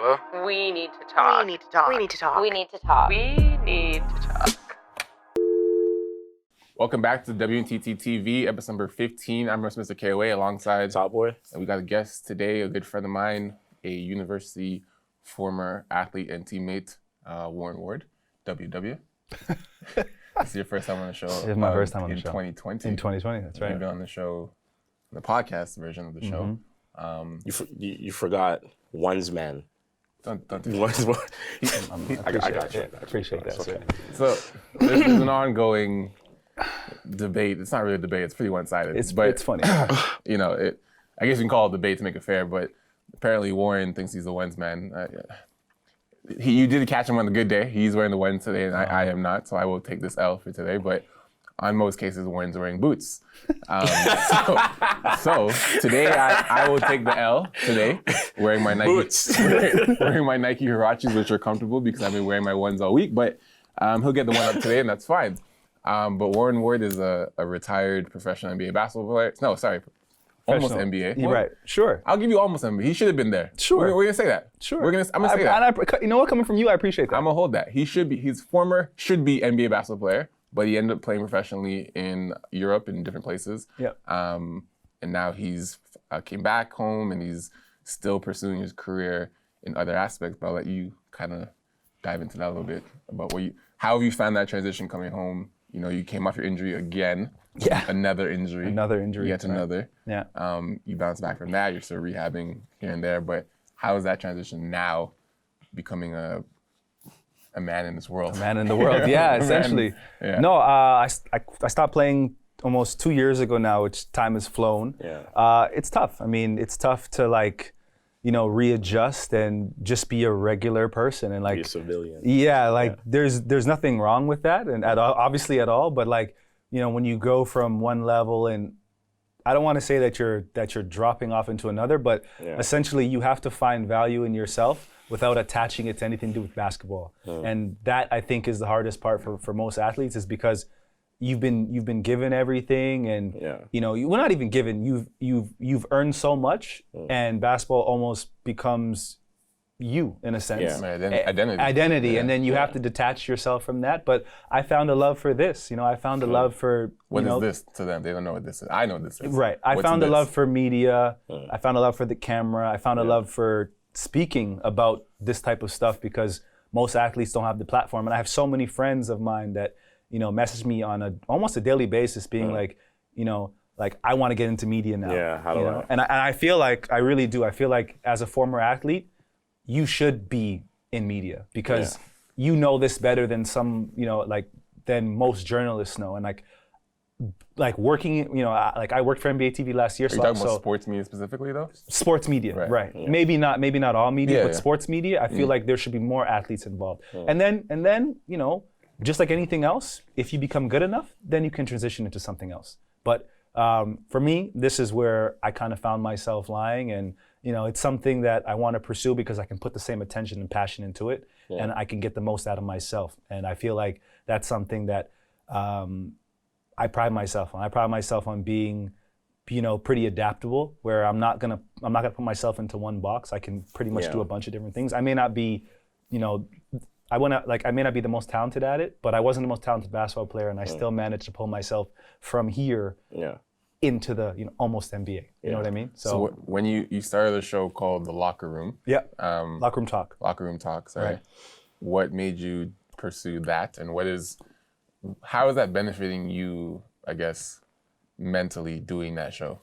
Hello? We need to talk. We need to talk. We need to talk. We need to talk. We need to talk. Welcome back to Wntt TV, episode number 15. I'm MR.KOA alongside Top Boy. And we got a guest today, a good friend of mine, a university former athlete and teammate, Warren Ward, WW. This is your first time on the show. It's my first time on the show. In 2020. In 2020, that's right. You've been on the show, the podcast version of the show. You forgot one's man. Don't do that. One's man. I got you. I appreciate that. Okay. So there's an ongoing debate. It's not really a debate. It's pretty one-sided. It's funny. You know, I guess we can call it a debate to make it fair, but apparently Warren thinks he's the ones man. You did catch him on the good day. He's wearing the ones today, and I am not, so I will take this L for today. But on most cases, Warren's wearing boots. So today I will take the L today, wearing my Nike Boots. wearing my Nike Hirachis, which are comfortable because I've been wearing my ones all week. But he'll get the one up today, and that's fine. But Warren Ward is a retired professional NBA basketball player. No, sorry, almost NBA. You're right. Sure. I'll give you almost NBA. He should have been there. Sure. We're gonna say that. Sure. I'm gonna say that. And you know what? Coming from you, I appreciate that. I'm gonna hold that. Should be NBA basketball player, but he ended up playing professionally in Europe in different places. Yeah. And now he's came back home and he's still pursuing his career in other aspects. But I'll let you kind of dive into that a little bit about how have you found that transition coming home? You know, you came off your injury again. Yeah. Another injury. Yet another. Yeah. You bounced back from that. You're still rehabbing here and there. But how is that transition now becoming a man in this world? A man in the world. Yeah, essentially. Yeah. No, I stopped playing almost 2 years ago now, which time has flown. Yeah. It's tough. I mean, it's tough to readjust and just be a regular person and Be a civilian. Yeah, there's nothing wrong with that, and obviously at all. But when you go from one level, and I don't want to say that you're dropping off into another, but essentially you have to find value in yourself without attaching it to anything to do with basketball. And that, I think, is the hardest part for most athletes, is because you've been given everything, and we're not even given. You've earned so much, and basketball almost becomes you in a sense. Yeah. Identity, Yeah. and then you have to detach yourself from that. But I found a love for this. I found a love for What is this to them? They don't know what this is. I know what this is. Right. I found a love for media. I found a love for the camera. I found a love for speaking about this type of stuff, because most athletes don't have the platform. And I have so many friends of mine that message me on almost a daily basis, being like I want to get into media now. Yeah, how do I? And I feel like, I really do. I feel like as a former athlete, you should be in media, because you know this better than than most journalists know. And like working, I worked for NBA TV last year. Are you talking about sports media specifically, though? Sports media, right? Yeah. Maybe not all media, but Yeah. sports media. I feel like there should be more athletes involved. And then just like anything else, if you become good enough, then you can transition into something else. But for me, this is where I kind of found myself lying, and it's something that I want to pursue because I can put the same attention and passion into it, and I can get the most out of myself. And I feel like that's something that I pride myself on. I pride myself on being, pretty adaptable, where I'm not gonna put myself into one box. I can pretty much do a bunch of different things. I may not be, I may not be the most talented at it, but I wasn't the most talented basketball player, and I still managed to pull myself from here into the almost NBA. You know what I mean? So when you started a show called The Locker Room. Yeah. Locker Room Talk. Locker Room Talk, sorry. Right. What made you pursue that, and how is that benefiting you, I guess, mentally, doing that show?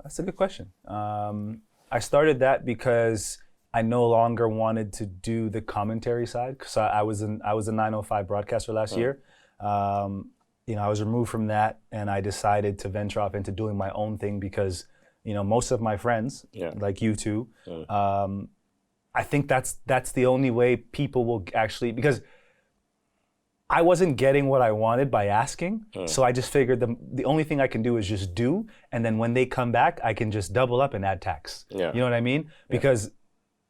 That's a good question. I started that because I no longer wanted to do the commentary side, because I was a 905 broadcaster last year. I was removed from that, and I decided to venture off into doing my own thing, because most of my friends, like you two, I think that's the only way people will actually, because I wasn't getting what I wanted by asking, so I just figured the only thing I can do is just do, and then when they come back, I can just double up and add tax. Yeah. You know what I mean? Because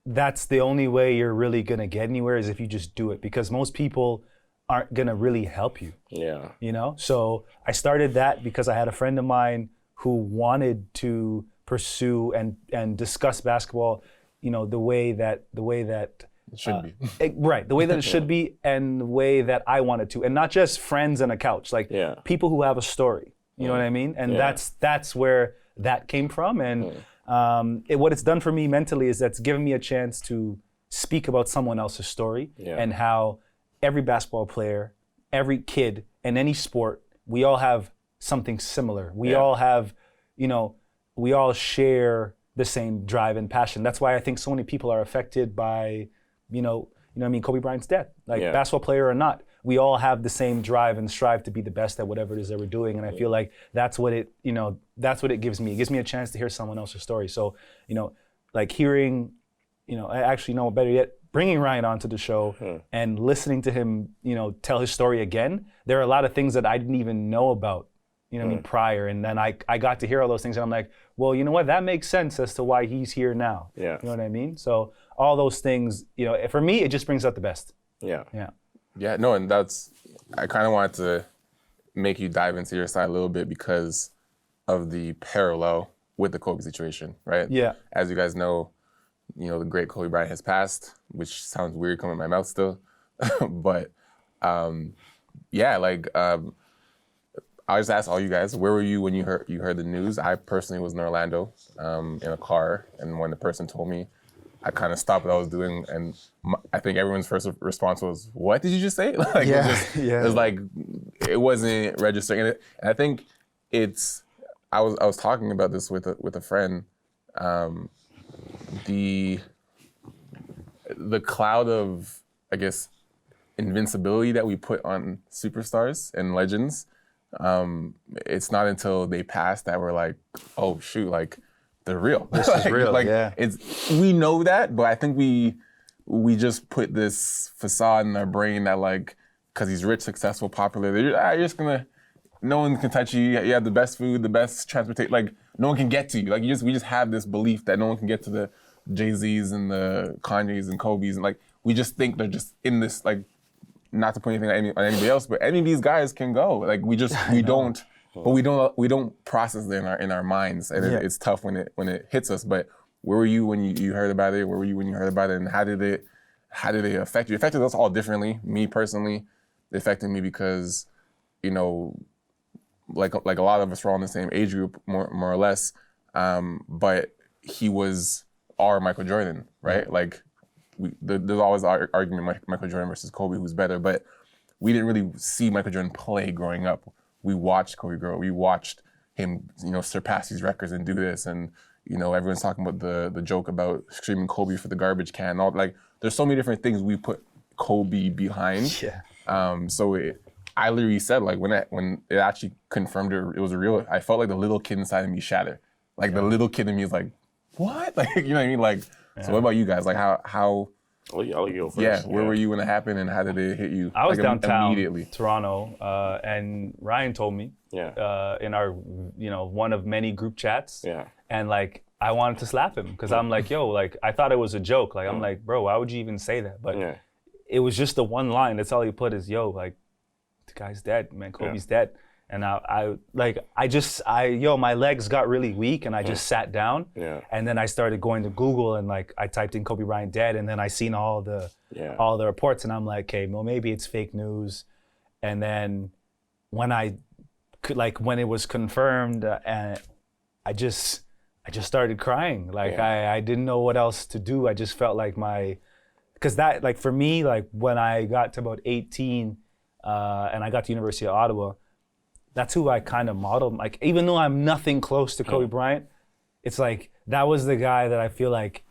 that's the only way you're really gonna get anywhere, is if you just do it, because most people aren't gonna really help you. Yeah. So I started that because I had a friend of mine who wanted to pursue and discuss basketball the way that It should be. right, the way that it should be, and the way that I wanted to, and not just friends and a couch, like people who have a story. You know what I mean? And that's where that came from. And what it's done for me mentally is that's given me a chance to speak about someone else's story and how every basketball player, every kid in any sport, we all have something similar. We all have, we all share the same drive and passion. That's why I think so many people are affected by, Kobe Bryant's death. Like basketball player or not, we all have the same drive and strive to be the best at whatever it is that we're doing. And I feel like that's what it gives me. It gives me a chance to hear someone else's story. So, like hearing, better yet, bringing Ryan onto the show and listening to him, tell his story again. There are a lot of things that I didn't even know about, prior. And then I got to hear all those things and I'm like, well, you know what? That makes sense as to why he's here now. Yeah. You know what I mean? So all those things, for me, it just brings out the best. Yeah. Yeah. Yeah, no, and I kind of wanted to make you dive into your side a little bit because of the parallel with the Kobe situation, right? Yeah. As you guys know, the great Kobe Bryant has passed, which sounds weird coming out of my mouth still. But I'll just ask all you guys, where were you when you heard the news? I personally was in Orlando in a car, and when the person told me, I kind of stopped what I was doing, and I think everyone's first response was, "What did you just say?" It was like it wasn't registering, and I think I was talking about this with a friend. The cloud of, I guess, invincibility that we put on superstars and legends. It's not until they pass that we're like, oh shoot, like they're real. This is real. We know that, but I think we just put this facade in our brain that like, because he's rich, successful, popular, you're just gonna, no one can touch you. You have the best food, the best transportation. Like no one can get to you. Like we just have this belief that no one can get to the Jay-Z's and the Kanye's and Kobe's, and like we just think they're just in this, like, not to put anything on anybody else, but any of these guys can go. Like we don't process it in our minds, and it's tough when it hits us. But where were you when you heard about it? Where were you when you heard about it? And how did it affect you? It affected us all differently. Me personally, it affected me because, like a lot of us were all in the same age group, more or less. But he was our Michael Jordan, right? Yeah. Like there's always argument Michael Jordan versus Kobe, who's better. But we didn't really see Michael Jordan play growing up. We watched Kobe grow. We watched him, surpass these records and do this. And everyone's talking about the joke about screaming Kobe for the garbage can. All like, there's so many different things we put Kobe behind. Yeah. I literally said, like, when it actually confirmed it was real, I felt like the little kid inside of me shattered. Like the little kid in me is like, what? Like, you know what I mean? Like, so what about you guys? Like how? I'll go first. Yeah, where were you when it happened, and how did it hit you? I was downtown immediately. Toronto, and Ryan told me in our one of many group chats, and like I wanted to slap him because I'm like, yo, like I thought it was a joke. Like I'm like, bro, why would you even say that? But it was just the one line. That's all he put is, yo, like the guy's dead, man. Kobe's dead. And my legs got really weak and I just sat down. Yeah. And then I started going to Google and like I typed in Kobe Bryant dead, and then I seen all the reports, and I'm like, okay, well maybe it's fake news. And then when it was confirmed, and I just started crying. Like I didn't know what else to do. I just felt like because that, like for me, like when I got to about 18 and I got to University of Ottawa, that's who I kind of modeled. Like, even though I'm nothing close to Kobe Bryant, it's like, that was the guy that I feel like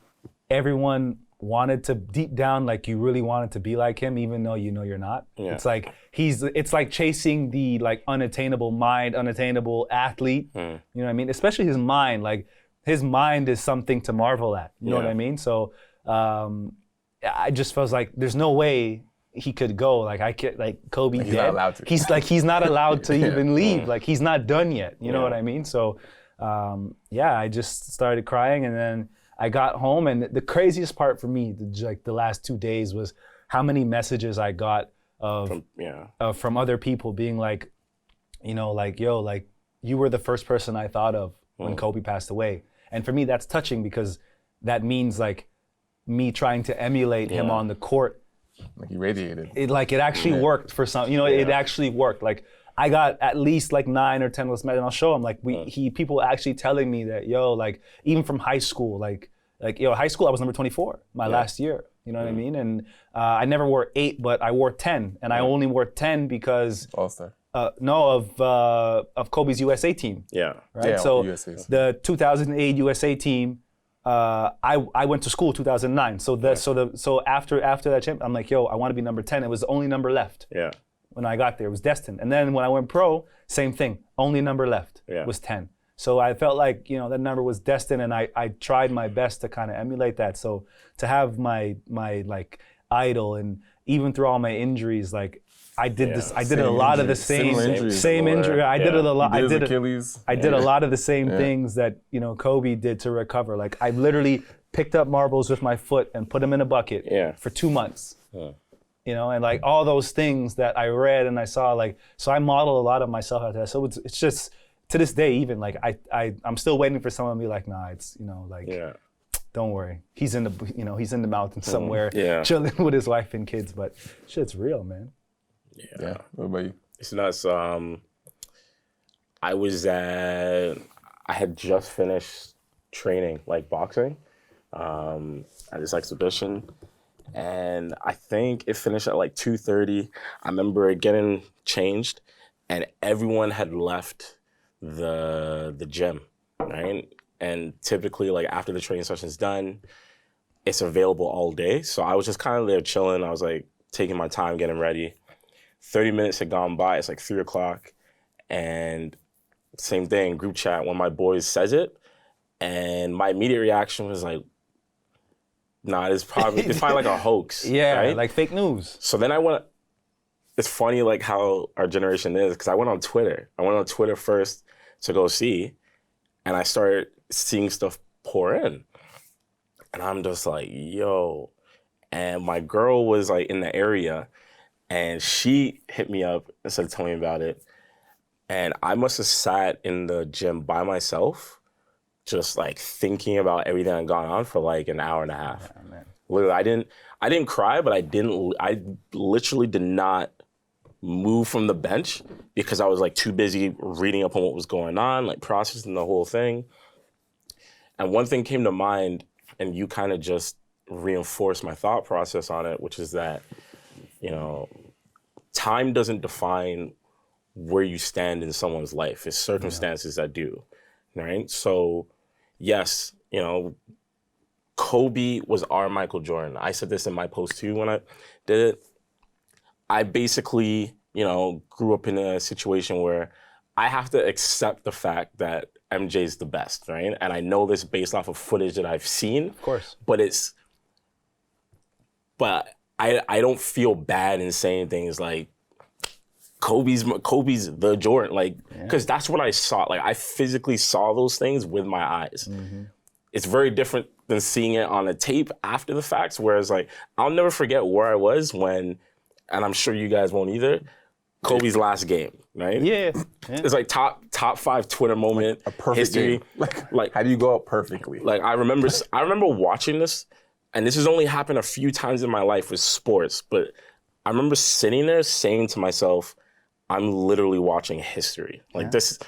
everyone wanted to, deep down, like you really wanted to be like him, even though you're not. Yeah. It's like, it's like chasing the like unattainable mind, unattainable athlete. You know what I mean? Especially his mind, like his mind is something to marvel at. You know what I mean? So I just felt like there's no way he could go. Like I could, like Kobe he's dead. Not allowed to. He's not allowed to even leave. Like he's not done yet. You know what I mean? So I just started crying, and then I got home, and the craziest part for me, the last 2 days, was how many messages I got from other people being like, like, yo, like you were the first person I thought of when Kobe passed away. And for me, that's touching because that means like me trying to emulate him on the court, Like he radiated. it actually worked for some. It actually worked. Like I got at least like 9 or 10 list matches, and I'll show him. Like people actually telling me that like even from high school, like high school I was number 24 my last year. You know what I mean? And I never wore 8, but I wore 10, and I only wore 10 because All-Star. of Kobe's USA team. Yeah. Right. Yeah, So USA's. the 2008 USA team. I went to school 2009. So after that champ, I'm like, I want to be number 10. It was the only number left. Yeah. When I got there, it was destined. And then when I went pro, same thing. Only number left was 10. So I felt like that number was destined, and I tried my best to kind of emulate that. So to have my like idol, and even through all my injuries, like I did this. I did a lot of the same injury. I did it a lot. I did Achilles. I did a lot of the same things that Kobe did to recover. Like I literally picked up marbles with my foot and put them in a bucket for 2 months. And like all those things that I read and I saw, like, so I model a lot of myself after that. So it's just to this day, even like I'm still waiting for someone to be like, nah, it's don't worry, he's in the mountains somewhere, chilling with his wife and kids. But shit's real, man. Yeah. What about you? It's nuts. I had just finished training, like boxing, at this exhibition. And I think it finished at like 2:30. I remember getting changed, and everyone had left the gym, right? And typically, like after the training session's done, it's available all day. So I was just kind of there chilling. I was like taking my time, getting ready. 30 minutes had gone by. It's like 3 o'clock, and same thing. Group chat. One of my boys says it, and my immediate reaction was like, nah, it's probably like a hoax. Yeah, right? like fake news. So then I went, it's funny like how our generation is, because I went on Twitter. I went on Twitter first to go see, and I started seeing stuff pour in. And I'm just like, yo. And my girl was like in the area, and she hit me up and said, tell me about it. And I must have sat in the gym by myself, just like thinking about everything that had gone on for like an hour and a half. Yeah, man. Literally, I didn't cry, but I literally did not move from the bench because I was like too busy reading up on what was going on, like processing the whole thing. And one thing came to mind, and you kind of just reinforced my thought process on it, which is that, time doesn't define where you stand in someone's life. It's circumstances that do, right? So, yes, Kobe was our Michael Jordan. I said this in my post too when I did it. I basically, grew up in a situation where I have to accept the fact that MJ's the best, right? And I know this based off of footage that I've seen. Of course. But I don't feel bad in saying things like Kobe's the Jordan, like, because that's what I saw. Like, I physically saw those things with my eyes. Mm-hmm. It's very different than seeing it on a tape after the facts, whereas, like, I'll never forget where I was when, and I'm sure you guys won't either, Kobe's last game, right? Yeah. It's like top 5 Twitter moment, a perfect history. game. Like, how do you go out perfectly? Like, I remember watching this, and this has only happened a few times in my life with sports, but I remember sitting there saying to myself, I'm literally watching history. Like, this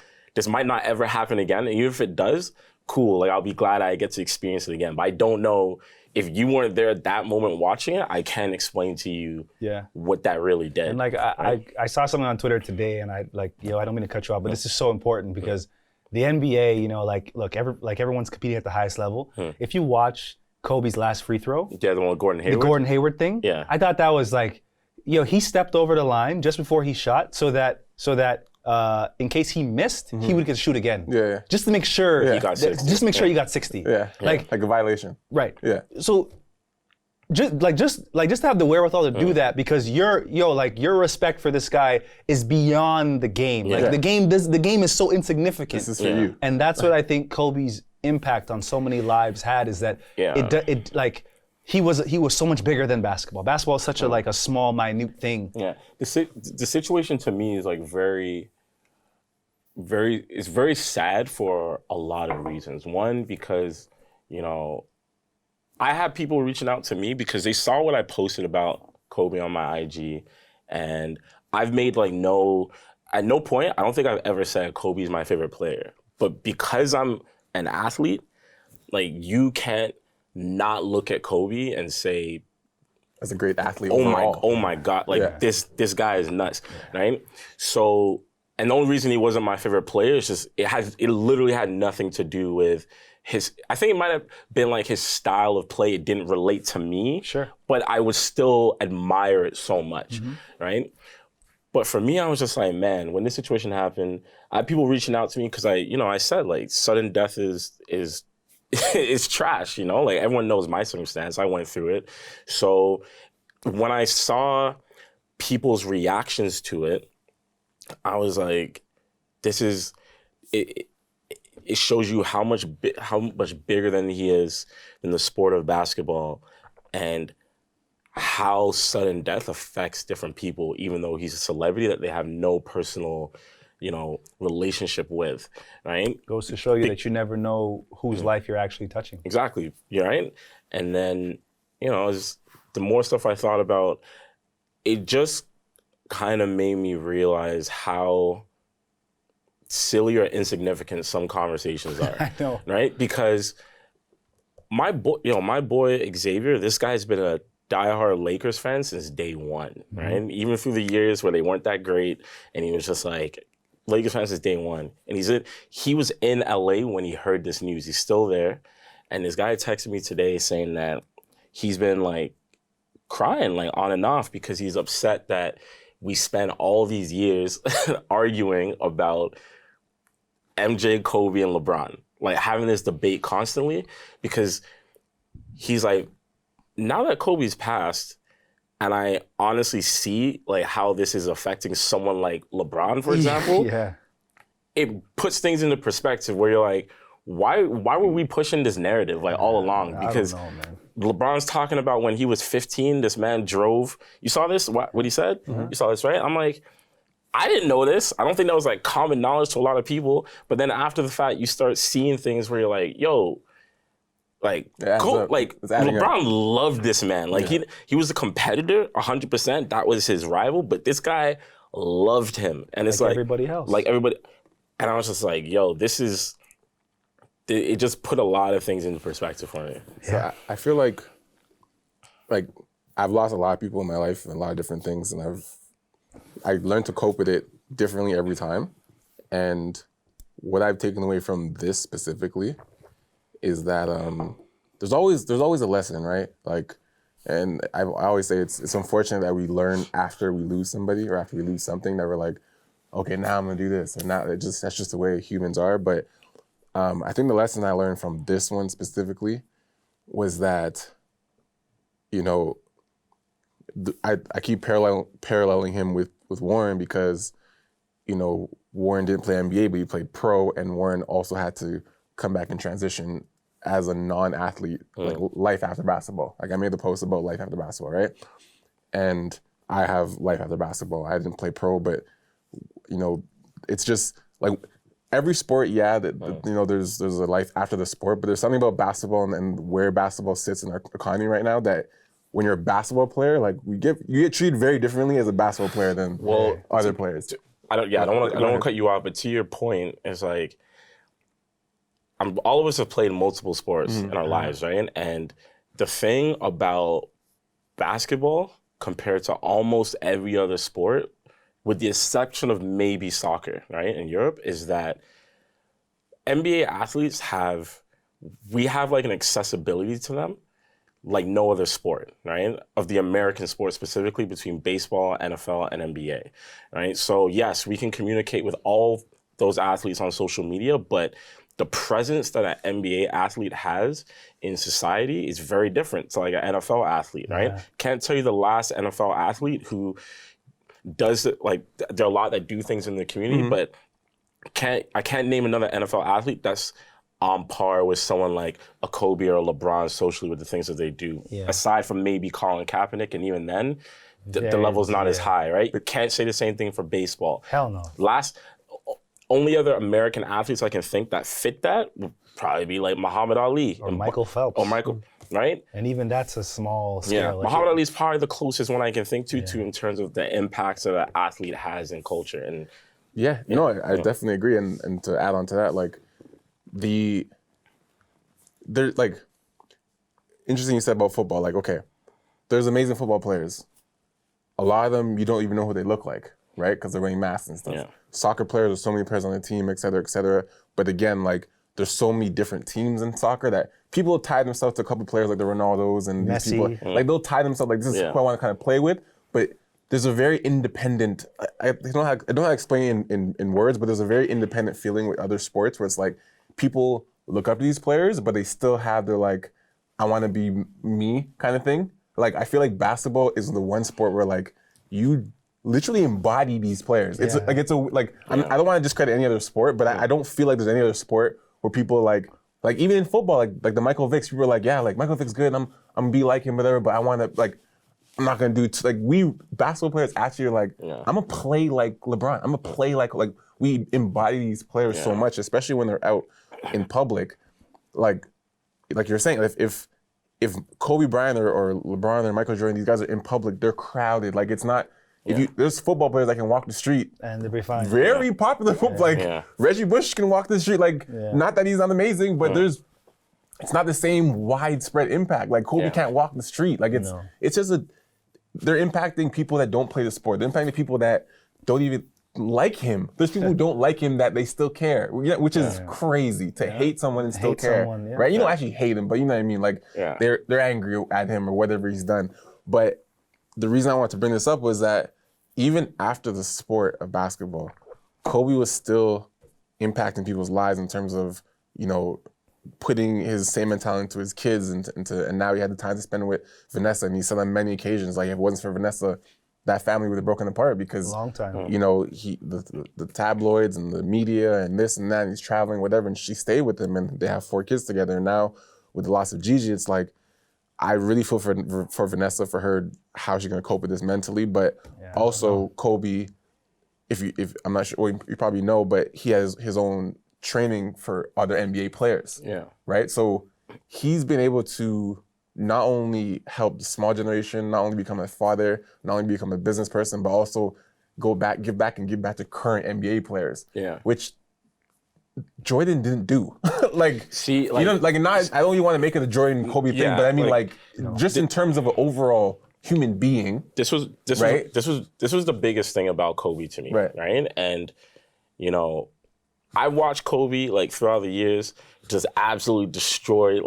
might not ever happen again, and even if it does, cool. Like, I'll be glad I get to experience it again. But I don't know, if you weren't there at that moment watching it, I can't explain to you what that really did. And like, I saw something on Twitter today, and I don't mean to cut you off, but this is so important because the NBA, look, everyone's competing at the highest level. If you watch Kobe's last free throw, the one with Gordon Hayward, the Gordon Hayward thing, I thought that was like, he stepped over the line just before he shot so that in case he missed, he would get to shoot again. Yeah. Just to make sure he got 60. Just to make sure you got 60. Yeah. Like a violation. Right. Yeah. So just to have the wherewithal to do that, because your respect for this guy is beyond the game. Like the game is so insignificant. This is for you. And that's what I think Kobe's impact on so many lives had, is that he was so much bigger than basketball. Basketball is such a small, minute thing. Yeah, the situation to me is like it's very sad for a lot of reasons. One, because I had people reaching out to me because they saw what I posted about Kobe on my IG, and I've made like at no point, I don't think I've ever said Kobe's my favorite player. But because I'm an athlete, like you can't not look at Kobe and say, As a great athlete. oh my God, like this guy is nuts, right? So, and the only reason he wasn't my favorite player is just it literally had nothing to do with I think it might have been like his style of play. It didn't relate to me, but I would still admire it so much, right? But for me, I was just like, man, when this situation happened, I had people reaching out to me because I said like sudden death is it's trash, like everyone knows my circumstance. I went through it. So when I saw people's reactions to it, I was like, this is it. It shows you how much bigger than he is in the sport of basketball, and how sudden death affects different people, even though he's a celebrity that they have no personal, relationship with, right? Goes to show you that you never know whose life you're actually touching. Exactly, you're right. And then, the more stuff I thought about, it just kind of made me realize how silly or insignificant some conversations are. I know. Right? Because my boy Xavier, this guy's been a diehard Lakers fan since day one, right? Even through the years where they weren't that great, and he was just like, Lakers fan since day one. And he was in LA when he heard this news. He's still there. And this guy texted me today saying that he's been like crying like on and off because he's upset that we spent all these years arguing about MJ, Kobe, and LeBron, like having this debate constantly, because he's like, now that Kobe's passed, and I honestly see like how this is affecting someone like LeBron, for example, it puts things into perspective where you're like, why were we pushing this narrative like all along? Because LeBron's talking about when he was 15, this man drove. You saw this? What he said? You saw this, right? I'm like, I didn't know this. I don't think that was like common knowledge to a lot of people. But then after the fact, you start seeing things where you're like, yo, like, cool. Like LeBron loved this man. Like he was a competitor, 100%. That was his rival. But this guy loved him, and it's like everybody else. Like everybody. And I was just like, yo, this is. It just put a lot of things into perspective for me. So I feel like I've lost a lot of people in my life and a lot of different things, and I learned to cope with it differently every time. And what I've taken away from this specifically is that there's always a lesson, right? Like, and I always say it's unfortunate that we learn after we lose somebody or after we lose something, that we're like, okay, now I'm gonna do this, and now that's just the way humans are. But I think the lesson I learned from this one specifically was that, I keep paralleling him with Warren because, Warren didn't play NBA, but he played pro, and Warren also had to come back and transition as a non-athlete, like life after basketball. Like I made the post about life after basketball, right? And I have life after basketball. I didn't play pro, but, it's just like every sport, there's a life after the sport, but there's something about basketball and where basketball sits in our economy right now that when you're a basketball player, like you get treated very differently as a basketball player than other players. I don't want to cut you off, but to your point, it's like all of us have played multiple sports in our lives, right? And the thing about basketball compared to almost every other sport, with the exception of maybe soccer, right, in Europe, is that NBA athletes have like an accessibility to them like no other sport, right? Of the American sport specifically, between baseball, NFL, and NBA, right? So yes, we can communicate with all those athletes on social media, but the presence that an NBA athlete has in society is very different to like an NFL athlete, right? Can't tell you the last NFL athlete who does it, like there are a lot that do things in the community, but I can't name another NFL athlete that's on par with someone like a Kobe or a LeBron socially with the things that they do. Aside from maybe Colin Kaepernick, and even then, the level's not as high, right? You can't say the same thing for baseball. Hell no. Only other American athletes I can think that fit that would probably be like Muhammad Ali. Or Michael Phelps. Or Michael. right? And even that's a small scale. Yeah, Like, Muhammad Ali is probably the closest one I can think to in terms of the impacts that an athlete has in culture. And No, I definitely agree. And to add on to that, like there's like interesting you said about football. Like, okay, there's amazing football players. A lot of them you don't even know who they look like, right? Because they're wearing masks and stuff. Yeah. Soccer players, there's so many players on the team, et cetera, et cetera. But again, like there's so many different teams in soccer that people tie themselves to a couple players like the Ronaldos and these Messi. people. Like they'll tie themselves like this is who I want to kind of play with. But there's a very independent. I don't know how to explain in words, but there's a very independent feeling with other sports where it's like people look up to these players, but they still have their like, I want to be me kind of thing. Like I feel like basketball is the one sport where like you literally embody these players. It's like I don't want to discredit any other sport, but I don't feel like there's any other sport where people like even in football, like the Michael Vicks, people are like, yeah, like Michael Vick's good. I'm gonna be like him, whatever. But I want to like, I'm not gonna do like we basketball players actually are like, I'm gonna play like LeBron. I'm gonna play like we embody these players so much, especially when they're out in public. Like you're saying, if Kobe Bryant or LeBron or Michael Jordan, these guys are in public, they're crowded. Like it's not. There's football players that can walk the street. And they'll be fine. Very popular football. Reggie Bush can walk the street. Like, not that he's not amazing, but it's not the same widespread impact. Like Kobe can't walk the street. Like it's just they're impacting people that don't play the sport. They're impacting people that don't even like him. There's people who don't like him that they still care, which is crazy to hate someone and still care, right? You don't actually hate him, but you know what I mean? Like they're angry at him or whatever he's done. But the reason I wanted to bring this up was that even after the sport of basketball, Kobe was still impacting people's lives in terms of, putting his same mentality into his kids and now he had the time to spend with Vanessa. And he said on many occasions, like if it wasn't for Vanessa, that family would have broken apart because, long time. The tabloids and the media and this and that, and he's traveling, whatever, and she stayed with him and they have 4 kids together. And now with the loss of Gigi, it's like, I really feel for Vanessa, for her, how she's gonna cope with this mentally, but also Kobe, if I'm not sure, well, you probably know, but he has his own training for other NBA players. Yeah. Right? So he's been able to not only help the small generation, not only become a father, not only become a business person, but also give back to current NBA players. Yeah. Which Jordan didn't do. I don't even want to make it a Jordan Kobe thing, but I mean just in terms of an overall human being. This was the biggest thing about Kobe to me. Right? And I watched Kobe throughout the years just absolutely destroy,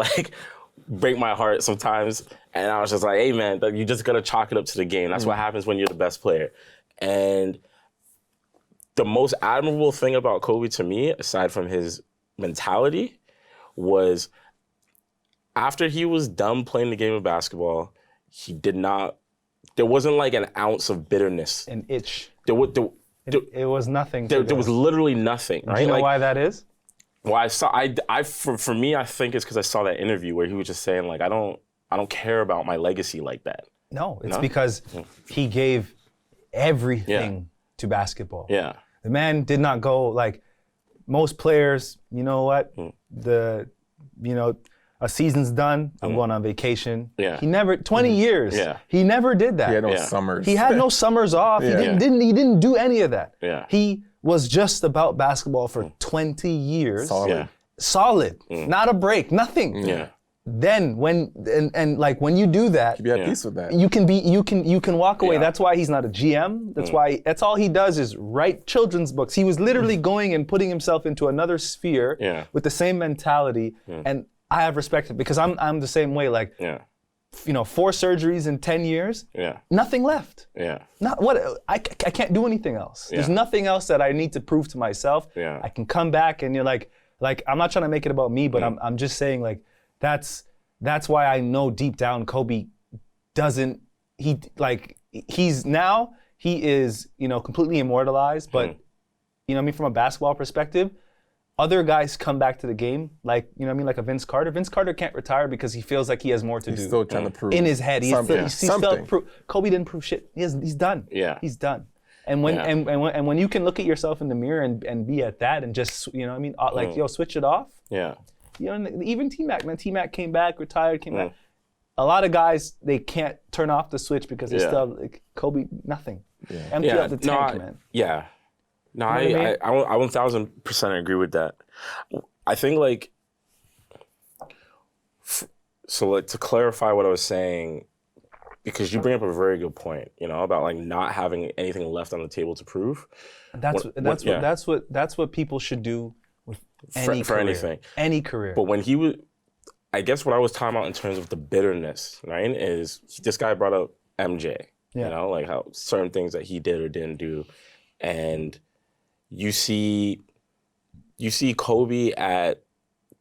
break my heart sometimes. And I was just like, hey man, you just gotta chalk it up to the game. That's what happens when you're the best player. And the most admirable thing about Kobe to me, aside from his mentality, was after he was done playing the game of basketball, there wasn't an ounce of bitterness. An itch. It was nothing. There was literally nothing, right? Do you know why that is? Well, for me, I think it's because I saw that interview where he was just saying, I don't care about my legacy like that. No, it's because he gave everything to basketball. Yeah. The man did not go most players, you know what? A season's done, I'm going on vacation. Yeah. He never 20 years. Yeah. He never did that. He had no summers. He had no summers off. He didn't do any of that. Yeah. He was just about basketball for 20 years. Solid. Yeah. Solid. Not a break, nothing. Yeah. Then when you do that, you be at peace with that. You can walk away. Yeah. That's why he's not a GM. That's all he does is write children's books. He was literally going and putting himself into another sphere with the same mentality. And I have respect for it because I'm the same way. 4 surgeries in 10 years. Yeah. Nothing left. Yeah. I can't do anything else. Yeah. There's nothing else that I need to prove to myself. Yeah. I can come back and you're I'm not trying to make it about me, but I'm just saying that's why I know deep down Kobe doesn't, he is, completely immortalized, but from a basketball perspective, other guys come back to the game, like a Vince Carter. Vince Carter can't retire because he feels like he has more to do. He's still trying to prove. In his head, he's still Kobe didn't prove shit. He's done. Yeah. He's done. And when you can look at yourself in the mirror and be at that and just, switch it off. Yeah. Even T-Mac, man. T-Mac came back, retired, came back. a lot of guys, they can't turn off the switch because they still have, like, Kobe, nothing. Empty out the tank, man. Yeah. No, You know what I mean? I 1000% agree with that. I think, like, so, like, to clarify what I was saying, because you bring up a very good point, you know, about, like, not having anything left on the table to prove. That's what people should do with any for career. anything. Any career. But when he was, I guess what I was talking about in terms of the bitterness, right, is this guy brought up MJ, you know, like how certain things that he did or didn't do. And you see Kobe at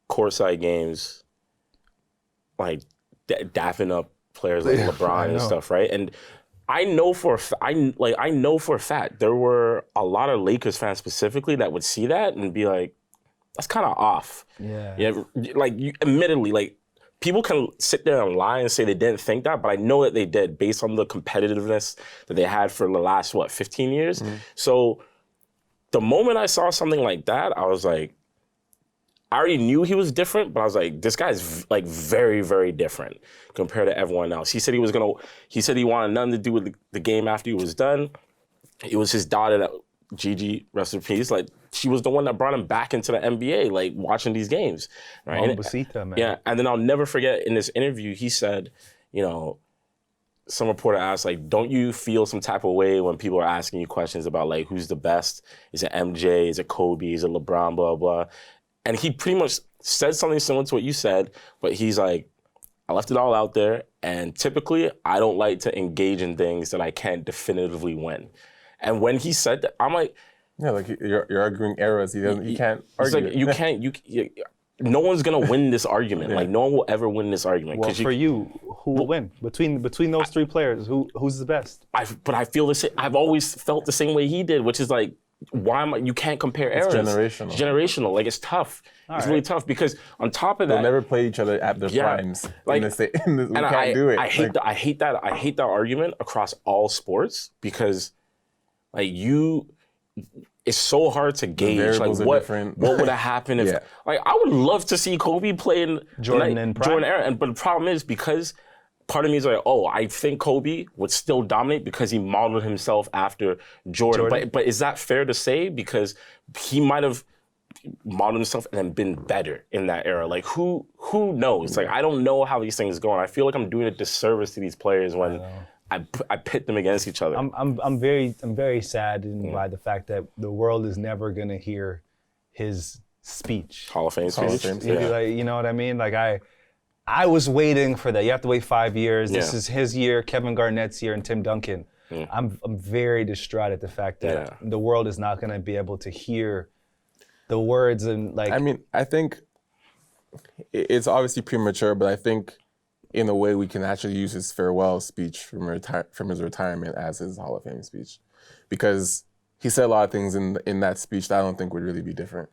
courtside games, like dapping up players like LeBron and stuff, right? And I know for a fact there were a lot of Lakers fans specifically that would see that and be like, that's kind of off. Yeah. Like, admittedly, like, people can sit there and lie and say they didn't think that, but I know that they did based on the competitiveness that they had for the last, 15 years? So the moment I saw something like that, I was like, I already knew he was different, but I was like, this guy's like very, very different compared to everyone else. He said he wanted nothing to do with the game after he was done. It was his daughter that, Gigi, rest in peace, like, she was the one that brought him back into the NBA, like, watching these games, right? Mamacita, man. Yeah, and then I'll never forget in this interview, he said, you know, some reporter asked, like, don't you feel some type of way when people are asking you questions about, like, who's the best? Is it MJ? Is it Kobe? Is it LeBron? Blah, blah. And he pretty much said something similar to what you said, but he's like, I left it all out there, and typically I don't like to engage in things that I can't definitively win. And when he said that, I'm like, yeah, like you're arguing errors. He can't argue. Like, no one's gonna win this argument. Like, no one will ever win this argument. Well, for you, who will win between those three players? Who's the best? But I feel the same. I've always felt the same way he did, which is like, you can't compare errors. Generational. It's generational. Like, it's tough. It's really tough because on top of that, they'll never play each other at their primes. Like, we can't do it. I hate that argument across all sports because, like, it's so hard to gauge, like, what would have happened if, like, I would love to see Kobe playing Jordan and Prime. Era, but the problem is because part of me is like, I think Kobe would still dominate because he modeled himself after Jordan. But is that fair to say? Because he might have modeled himself and then been better in that era. Like, who knows? Like, I don't know how these things go, and I feel like I'm doing a disservice to these players when I pit them against each other. I'm very saddened by the fact that the world is never gonna hear his speech. Hall of Fame speech. Like, you know what I mean? Like, I was waiting for that. You have to wait 5 years. This is his year, Kevin Garnett's year, and Tim Duncan. I'm very distraught at the fact that the world is not gonna be able to hear the words and, like. I mean, I think it's obviously premature, but I think, in a way, we can actually use his farewell speech from his retirement as his Hall of Fame speech, because he said a lot of things in that speech that I don't think would really be different.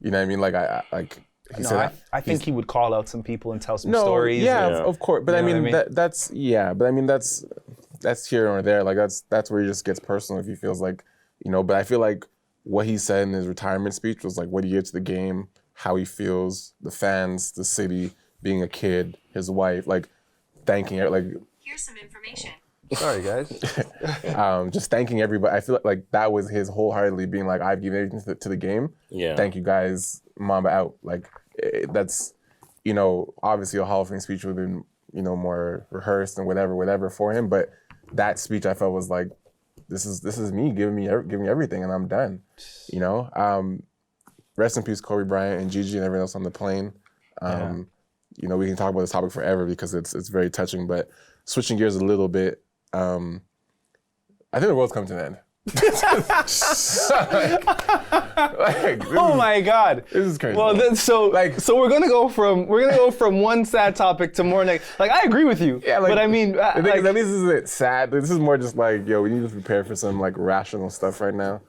You know what I mean? Like, I think he would call out some people and tell some stories. Yeah, of course. But I mean, that's here or there. Like, that's where he just gets personal if he feels like, you know. But I feel like what he said in his retirement speech was like what he gave to the game, how he feels, the fans, the city, being a kid, his wife, like, thanking her, like. Here's some information. Sorry, guys. Just thanking everybody. I feel like that was his wholeheartedly being like, I've given everything to the game. Yeah. Thank you guys, Mamba out. Like, that's, you know, obviously a Hall of Fame speech would have been, you know, more rehearsed and whatever for him. But that speech I felt was like, this is me giving me everything and I'm done. You know. Rest in peace, Kobe Bryant and Gigi and everyone else on the plane. You know, we can talk about this topic forever because it's very touching. But switching gears a little bit, I think the world's come to an end. Oh my God! This is crazy. Well, so we're gonna go from one sad topic to more negative. Like, I agree with you. Yeah, like, but I mean, the thing is, at least this isn't sad. This is more just like, yo, we need to prepare for some, like, rational stuff right now.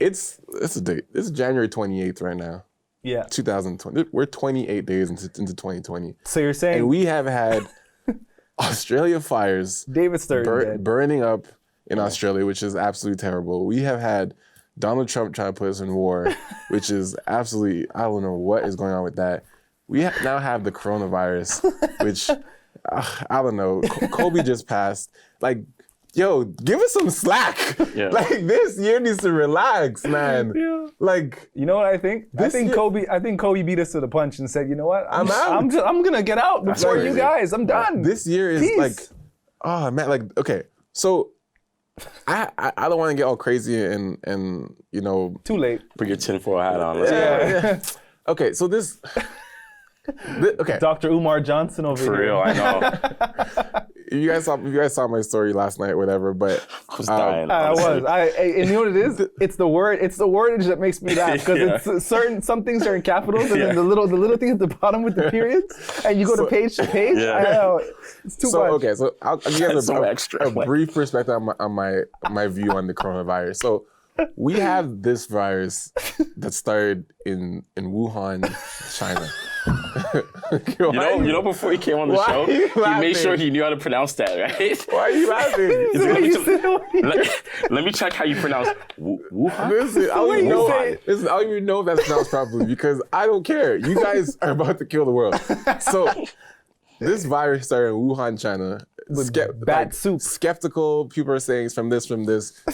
It's a date. It's January 28th right now. Yeah. 2020. We're 28 days into 2020. So you're saying, and we have had Australia fires, David Stern burning up in Australia, which is absolutely terrible. We have had Donald Trump trying to put us in war, which is absolutely, I don't know what is going on with that. We now have the coronavirus, which I don't know. Kobe just passed. Like, yo, give us some slack. Yeah. Like, this year needs to relax, man. Yeah. Like, You know what I think? I think year- Kobe beat us to the punch and said, you know what? I'm out. I'm gonna get out before crazy. you guys. I'm done. this year is Peace. like, oh man, like, okay, so I don't want to get all crazy and you know. Too late. Put your tinfoil hat on. Let's go. Yeah. Okay, so this okay. Dr. Umar Johnson over For here. real, I know. You guys saw my story last night, whatever. But I was dying. I honestly. was. And you know what it is? It's the word. It's the wordage that makes me laugh because Yeah. it's some things are in capitals and then the little things at the bottom with the periods, and you go to page to page. Yeah. I know it's too so much. okay, so I'll give you guys So extra, a like- brief perspective on my view on the coronavirus. So we have this virus that started in Wuhan, China. You know, before he came on the Why show, are you he made laughing? sure he knew how to pronounce that, right? Why are you laughing? Let me check how you pronounce Wuhan. Listen, I don't way even you know. say it. Listen, I don't even know if that's pronounced properly because I don't care. You guys are about to kill the world. So this virus started in Wuhan, China. bat soup. Skeptical people are saying it's from this.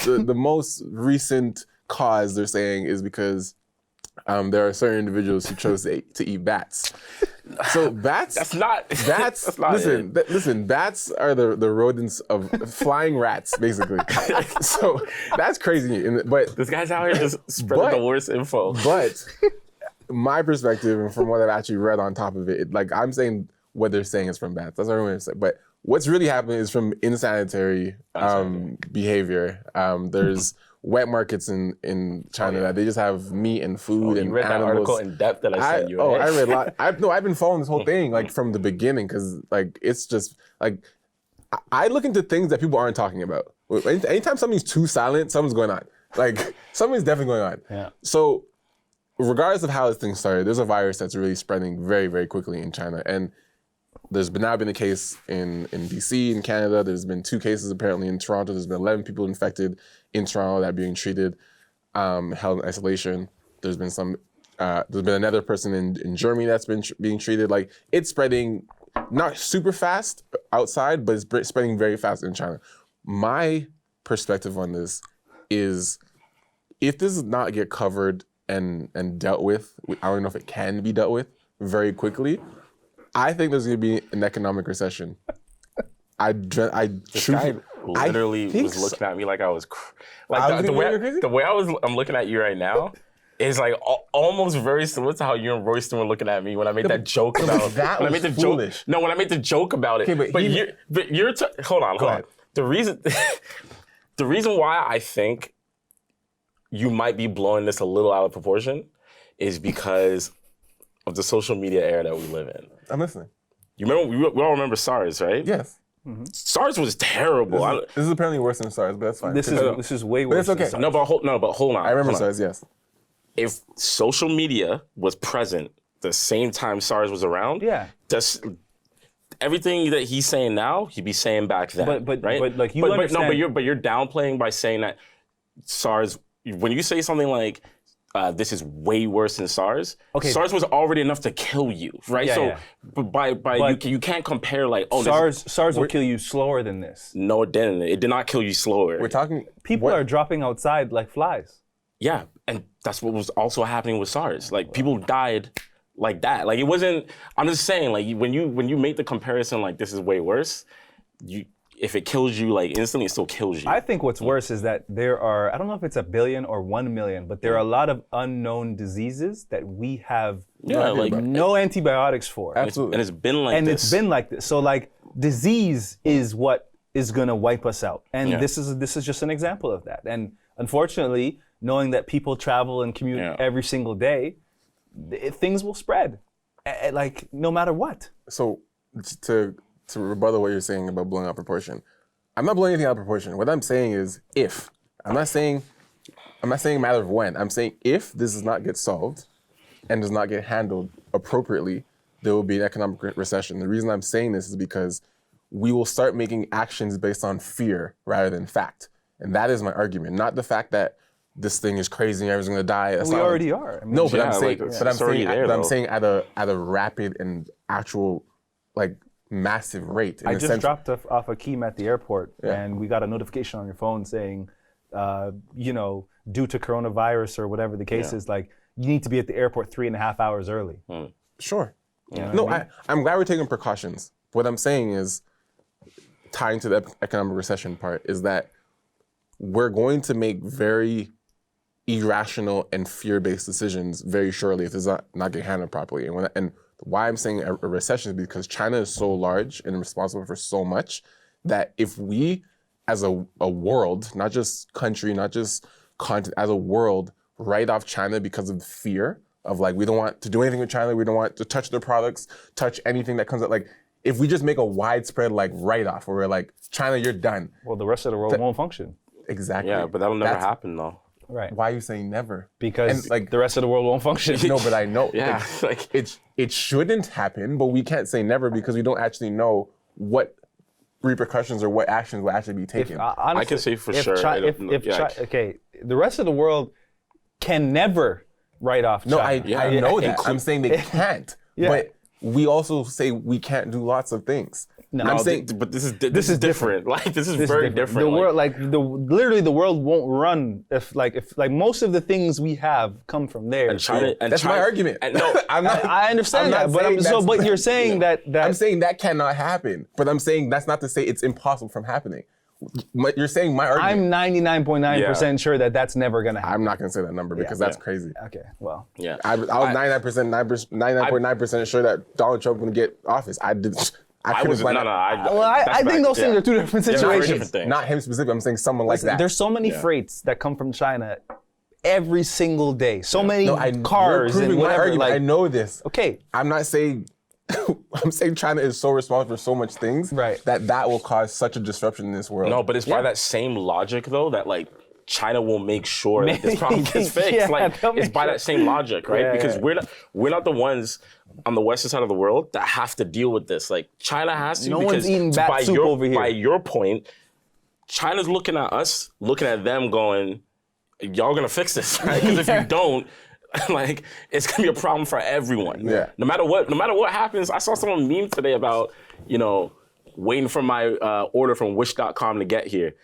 The most recent cause they're saying is because there are certain individuals who chose to eat bats. So bats. That's not. Bats. That's not listen, it. listen. Bats are the rodents of flying rats, basically. So that's crazy. But This guy's out here just spreading the worst info. but my perspective, and from what I've actually read on top of it, like I'm saying, what they're saying is from bats. That's what I'm going to say. But what's really happening is from insanitary behavior. There's wet markets in China that they just have meat and food and You read that animals. article in depth that I sent you. I right? read a lot. I've been following this whole thing like from the beginning because like it's just like I look into things that people aren't talking about. Anytime something's too silent, something's going on. Like something's definitely going on. Yeah. So regardless of how this thing started, there's a virus that's really spreading very, very quickly in China. And there's now been a case in BC, in Canada. There's been 2 cases apparently in Toronto. There's been 11 people infected in Toronto that are being treated, held in isolation. There's been another person in Germany that's been being treated. Like it's spreading not super fast outside, but it's spreading very fast in China. My perspective on this is if this does not get covered and dealt with, I don't know if it can be dealt with very quickly, I think there's going to be an economic recession. This guy literally was looking at me like I was the way I'm looking at you right now is like almost very similar to how you and Royston were looking at me when I made that joke about that when was I made the foolish. joke. No, when I made the joke about it. Okay, but you're hold on. ahead. The reason why I think you might be blowing this a little out of proportion is because of the social media era that we live in. I'm listening. You remember we all remember SARS, right? Yes. SARS was terrible. This is apparently worse than SARS, but that's fine. This is way worse. it's okay. than SARS. No, but hold on. I remember hold on. SARS, yes. If social media was present the same time SARS was around, Yeah. everything that he's saying now, he'd be saying back then. But right? like you understand. but you're downplaying by saying that SARS. When you say something like this is way worse than SARS, Okay. SARS was already enough to kill you, right? Yeah, so yeah. But you can't compare like SARS will kill you slower than this. No, it didn't. It did not kill you slower. We're talking. People are dropping outside like flies. Yeah, and that's what was also happening with SARS. Like people died like that. Like it wasn't. I'm just saying. Like when you make the comparison, like this is way worse. If it kills you like instantly, it still kills you. I think what's worse is that there are, I don't know if it's 1 billion or 1 million, but there are a lot of unknown diseases that we have no antibiotics for. Absolutely. And it's been like And this. it's been like this. So like disease is what is gonna wipe us out. And Yeah. this is just an example of that. And unfortunately, knowing that people travel and commute every single day, things will spread. Like no matter what. So to rebuttal what you're saying about blowing out proportion, I'm not blowing anything out of proportion. What I'm saying is if. I'm not saying a matter of when. I'm saying if this does not get solved and does not get handled appropriately, there will be an economic recession. The reason I'm saying this is because we will start making actions based on fear rather than fact. And that is my argument, not the fact that this thing is crazy and everyone's gonna die. That's We not already are. I mean, No, but Yeah, I'm saying, like, it's already there, I'm though. saying at a rapid and actual, like massive rate. I just dropped off Akeem at the airport, and we got a notification on your phone saying, you know, due to coronavirus or whatever the case is, like, you need to be at the airport 3.5 hours early. Sure. know No, what I mean? I'm glad we're taking precautions. What I'm saying is, tying to the economic recession part, is that we're going to make very irrational and fear-based decisions very shortly if it's not getting handled properly. And why I'm saying a recession is because China is so large and responsible for so much that if we, as a world, not just country, not just continent, as a world, write off China because of fear of like, we don't want to do anything with China, we don't want to touch their products, touch anything that comes out, like, if we just make a widespread like write-off where we're like, China, you're done. Well, the rest of the world won't function. Exactly. Yeah, but that'll never happen though. Right. Why are you saying never? Because And, like, the rest of the world won't function. No, but I know. Yeah, like It shouldn't happen, but we can't say never because we don't actually know what repercussions or what actions will actually be taken. I can say for sure. Okay, the rest of the world can never write off China. No, I know that. I'm saying they can't. Yeah. But we also say we can't do lots of things. No, I'm saying, but this is different. Like this is This is very different. The world, literally, the world won't run if most of the things we have come from there. that's my argument. No, I'm not. I understand I'm that, not saying but you're saying that I'm saying that cannot happen. But I'm saying that's not to say it's impossible from happening. You're saying my argument. I'm 99.9% sure that that's never gonna happen. I'm not gonna say that number because that's crazy. Okay, well, yeah. I was 99.9% sure that Donald Trump would get office. I was like, I think those things are two different situations. not him specifically. I'm saying someone like that. There's so many freights that come from China every single day. So many cars you're and my whatever. argument. Like, I know this. okay, I'm not saying. I'm saying China is so responsible for so much things that will cause such a disruption in this world. No, but it's by that same logic though that like China will make sure that this problem gets fixed. It's by that same logic, right? Because we're not the ones on the western side of the world that have to deal with this. Like China has to. No one's eating bat soup over here. By your point, China's looking at us, looking at them, going, "Y'all gonna fix this, right? Because if you don't." Like it's gonna be a problem for everyone. Yeah. No matter what happens. I saw someone meme today about, you know, waiting for my order from Wish.com to get here,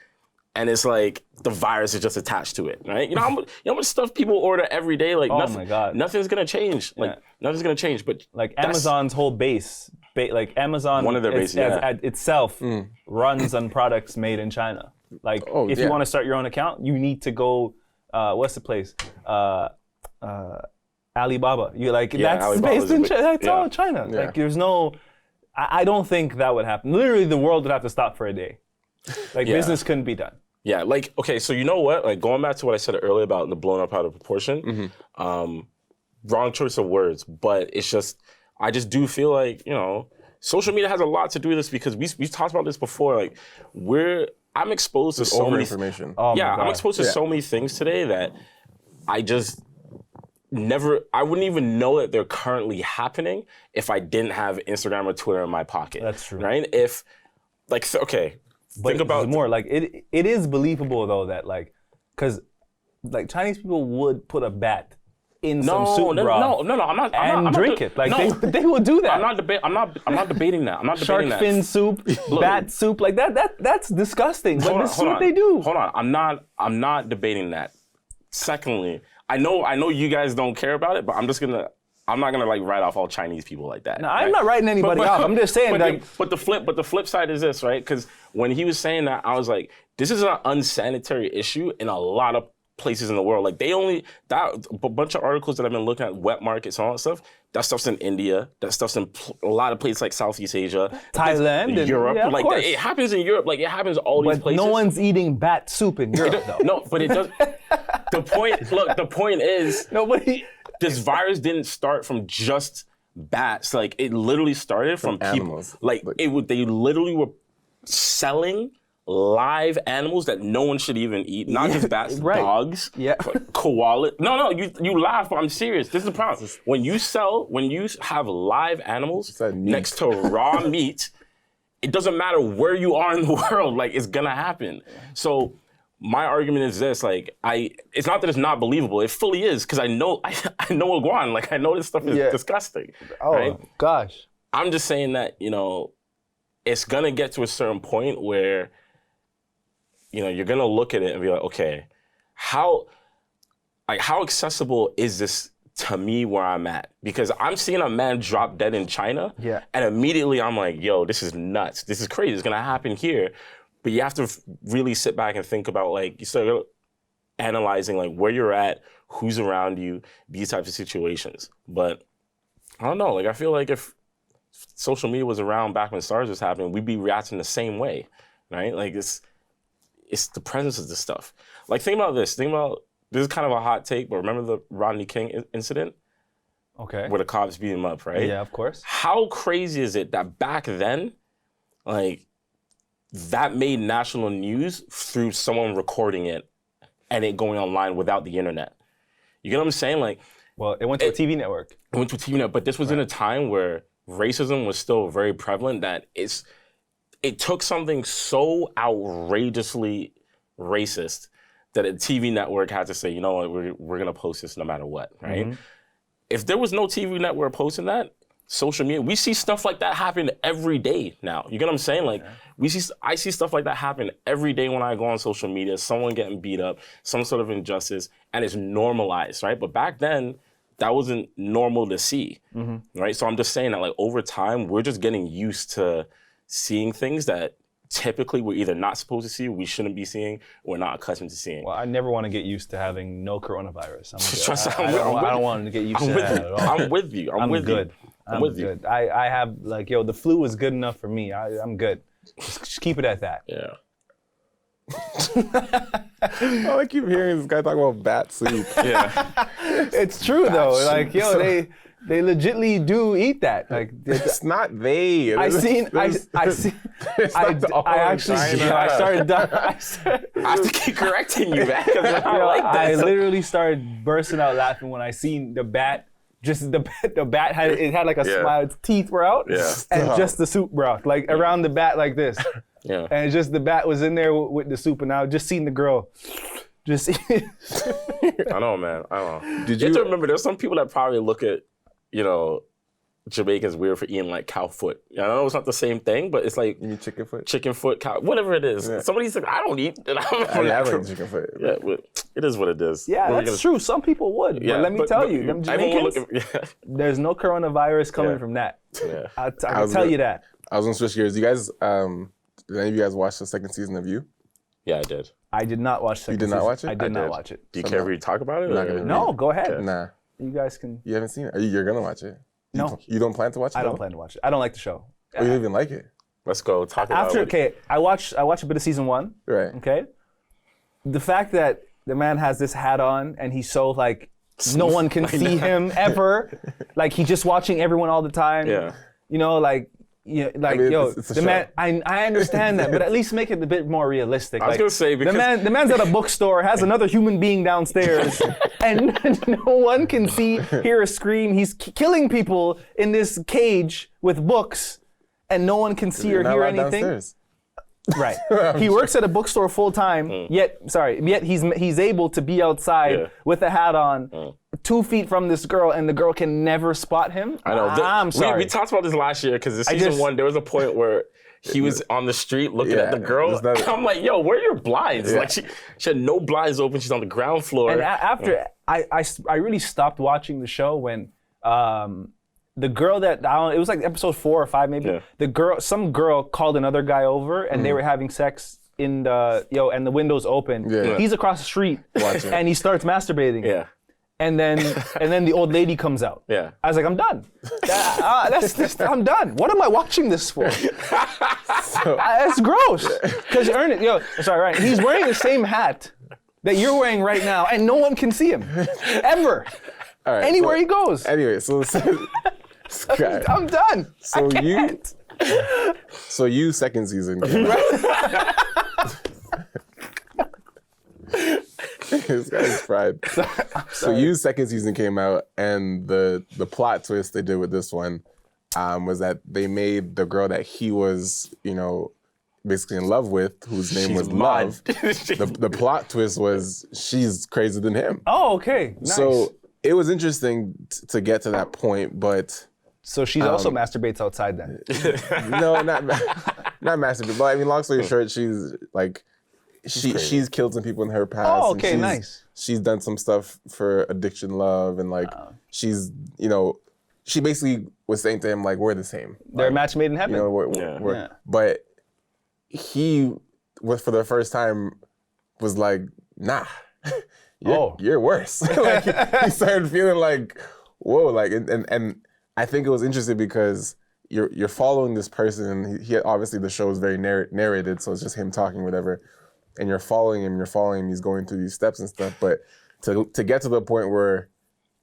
and it's like the virus is just attached to it, right? You know how much stuff people order every day. Like my God, nothing's gonna change. Like nothing's gonna change. But like Amazon's whole base, like Amazon, one of their bases itself runs on products made in China. Like if you want to start your own account, you need to go. What's the place? Alibaba. You like that's Alibaba's based in China. That's all China. Yeah. Like there's no. I don't think that would happen. Literally, the world would have to stop for a day. Like business couldn't be done. Yeah, like okay, so you know what? Like going back to what I said earlier about the blown up out of proportion. Wrong choice of words, but it's just I just do feel like social media has a lot to do with this because we've talked about this before. Like I'm exposed to so many information. I'm exposed to so many things today that I just I wouldn't even know that they're currently happening if I didn't have Instagram or Twitter in my pocket. That's true. Right? If think about more like it is believable though that like because like Chinese people would put a bat in some soup broth I'm not drink it. Like they will do that. I'm not debating that. I'm not debating that. Shark fin soup, bat soup, like that's disgusting. But this is what they do. Hold on. I'm not debating that. Secondly, I know you guys don't care about it, but I'm not gonna like write off all Chinese people like that. No, I'm not writing anybody off. I'm just saying but the flip side is this, right? Because when he was saying that, I was like, this is an unsanitary issue in a lot of places in the world. Like a bunch of articles that I've been looking at, wet markets, all that stuff. That stuff's in India. That stuff's in a lot of places like Southeast Asia, Thailand, and Europe. Yeah, like it happens in Europe. Like it happens all these places. No one's eating bat soup in Europe, though. No, but it does. The point is nobody. This virus didn't start from just bats. Like it literally started from animals. People. They literally were selling live animals that no one should even eat. Not just bats, dogs, koalas. No, you laugh, but I'm serious. This is the problem. When you have live animals next to raw meat, it doesn't matter where you are in the world. Like it's gonna happen. So. My argument is this: like, it's not that it's not believable. It fully is because I know Iguan. Like, I know this stuff is disgusting. Oh right? gosh! I'm just saying that it's gonna get to a certain point where, you know, you're gonna look at it and be like, okay, how accessible is this to me where I'm at? Because I'm seeing a man drop dead in China, and immediately I'm like, yo, this is nuts. This is crazy. It's gonna happen here. But you have to really sit back and think about, like, you start analyzing like where you're at, who's around you, these types of situations. But I don't know, like I feel like if social media was around back when SARS was happening, we'd be reacting the same way, right? Like it's the presence of this stuff. Like think about this is kind of a hot take, but remember the Rodney King incident? Okay. Where the cops beat him up, right? Yeah, of course. How crazy is it that back then, like, that made national news through someone recording it and it going online without the internet? You get what I'm saying? Like, well, it went to a TV network. It went to a TV network, but this was in a time where racism was still very prevalent, that it took something so outrageously racist that a TV network had to say, you know what, we're gonna post this no matter what, right? Mm-hmm. If there was no TV network posting that, social media, we see stuff like that happen every day now. You get what I'm saying? Like I see stuff like that happen every day when I go on social media, someone getting beat up, some sort of injustice, and it's normalized, right? But back then, that wasn't normal to see, right? So I'm just saying that, like, over time, we're just getting used to seeing things that typically we're either not supposed to see, we shouldn't be seeing, or not accustomed to seeing. Well, I never want to get used to having no coronavirus. I don't want to get used to that at all. I'm with you. I'm good. I'm with you. I have, like, the flu is good enough for me. I'm good. Just keep it at that. Yeah. All I keep hearing is this guy talk about bat soup. Yeah. It's true, though. Like, they legitly do eat that. Like, it's not they. I have to keep correcting you, man, because I don't like that. I literally started bursting out laughing when I seen the bat. Just the bat had like a smile. Its teeth were out, and just the soup broth, like around the bat, like this. Yeah. And just the bat was in there with the soup, and I just seen the girl. Just. I know, man. I know. Did you have to remember? There's some people that probably look at, Jamaicans weird for eating like cow foot. I know it's not the same thing, but it's like, you mean chicken foot? Chicken foot, cow, whatever it is. Yeah. Somebody's like, I don't eat. And I like chicken foot. Yeah, it is what it is. Yeah, that's true. Some people would. Yeah, but let me tell you, them Jamaicans, there's no coronavirus coming from that. Yeah. I'll tell you that. I was gonna switch gears. You guys, did any of you guys watch the second season of You? Yeah, I did. I did not watch the second season. You did not watch it? I did not watch it. Do you care if we talk about it? No, go ahead. Okay. Nah. You guys can. You haven't seen it? You're gonna watch it? No. You don't plan to watch it? I don't plan to watch it. I don't like the show. Oh, you don't even like it? Let's go talk about it. Okay, I watched a bit of season 1. Right. Okay. The fact that the man has this hat on and he's so like no one can see him ever, like he's just watching everyone all the time. Yeah. It's the man. I understand that, but at least make it a bit more realistic. I was gonna say, because the man's at a bookstore, has another human being downstairs, and no one can hear a scream. He's killing people in this cage with books, and no one can see or hear anything. Downstairs. Right. He works at a bookstore full time. Yet he's able to be outside with a hat on. 2 feet from this girl, and the girl can never spot him. I know. I'm sorry. We talked about this last year, because season 1, there was a point where he was on the street looking at the girl. And I'm like, yo, where are your blinds? Yeah. Like she had no blinds open. She's on the ground floor. And after I really stopped watching the show when the girl that it was like episode 4 or 5 maybe. Yeah. Some girl called another guy over, and they were having sex in and the window's open. Yeah. He's across the street and he starts masturbating. Yeah. And then the old lady comes out. Yeah. I was like, I'm done. I'm done. What am I watching this for? That's gross. Because right? He's wearing the same hat that you're wearing right now, and no one can see him ever. All right, anywhere he goes. Anyway, so I'm done. So you second season. This guy's fried. So You second season came out, and the plot twist they did with this one was that they made the girl that he was, basically in love with, whose name was Love. The plot twist was she's crazier than him. Oh, okay. Nice. So it was interesting to get to that point, but So she also masturbates outside then. No, not masturbate. But I mean, long story short, she's like, she's killed some people in her past. Oh, and okay, nice. She's done some stuff for addiction love, and like she's, you know, she basically was saying to him like, we're the same. They're a like, match made in heaven. You know, but he was, for the first time, was like, nah, you're worse. Like he started feeling like, whoa, like, and I think it was interesting because you're following this person, and he obviously the show is very narrated, so it's just him talking, whatever, and you're following him, he's going through these steps and stuff, but to get to the point where,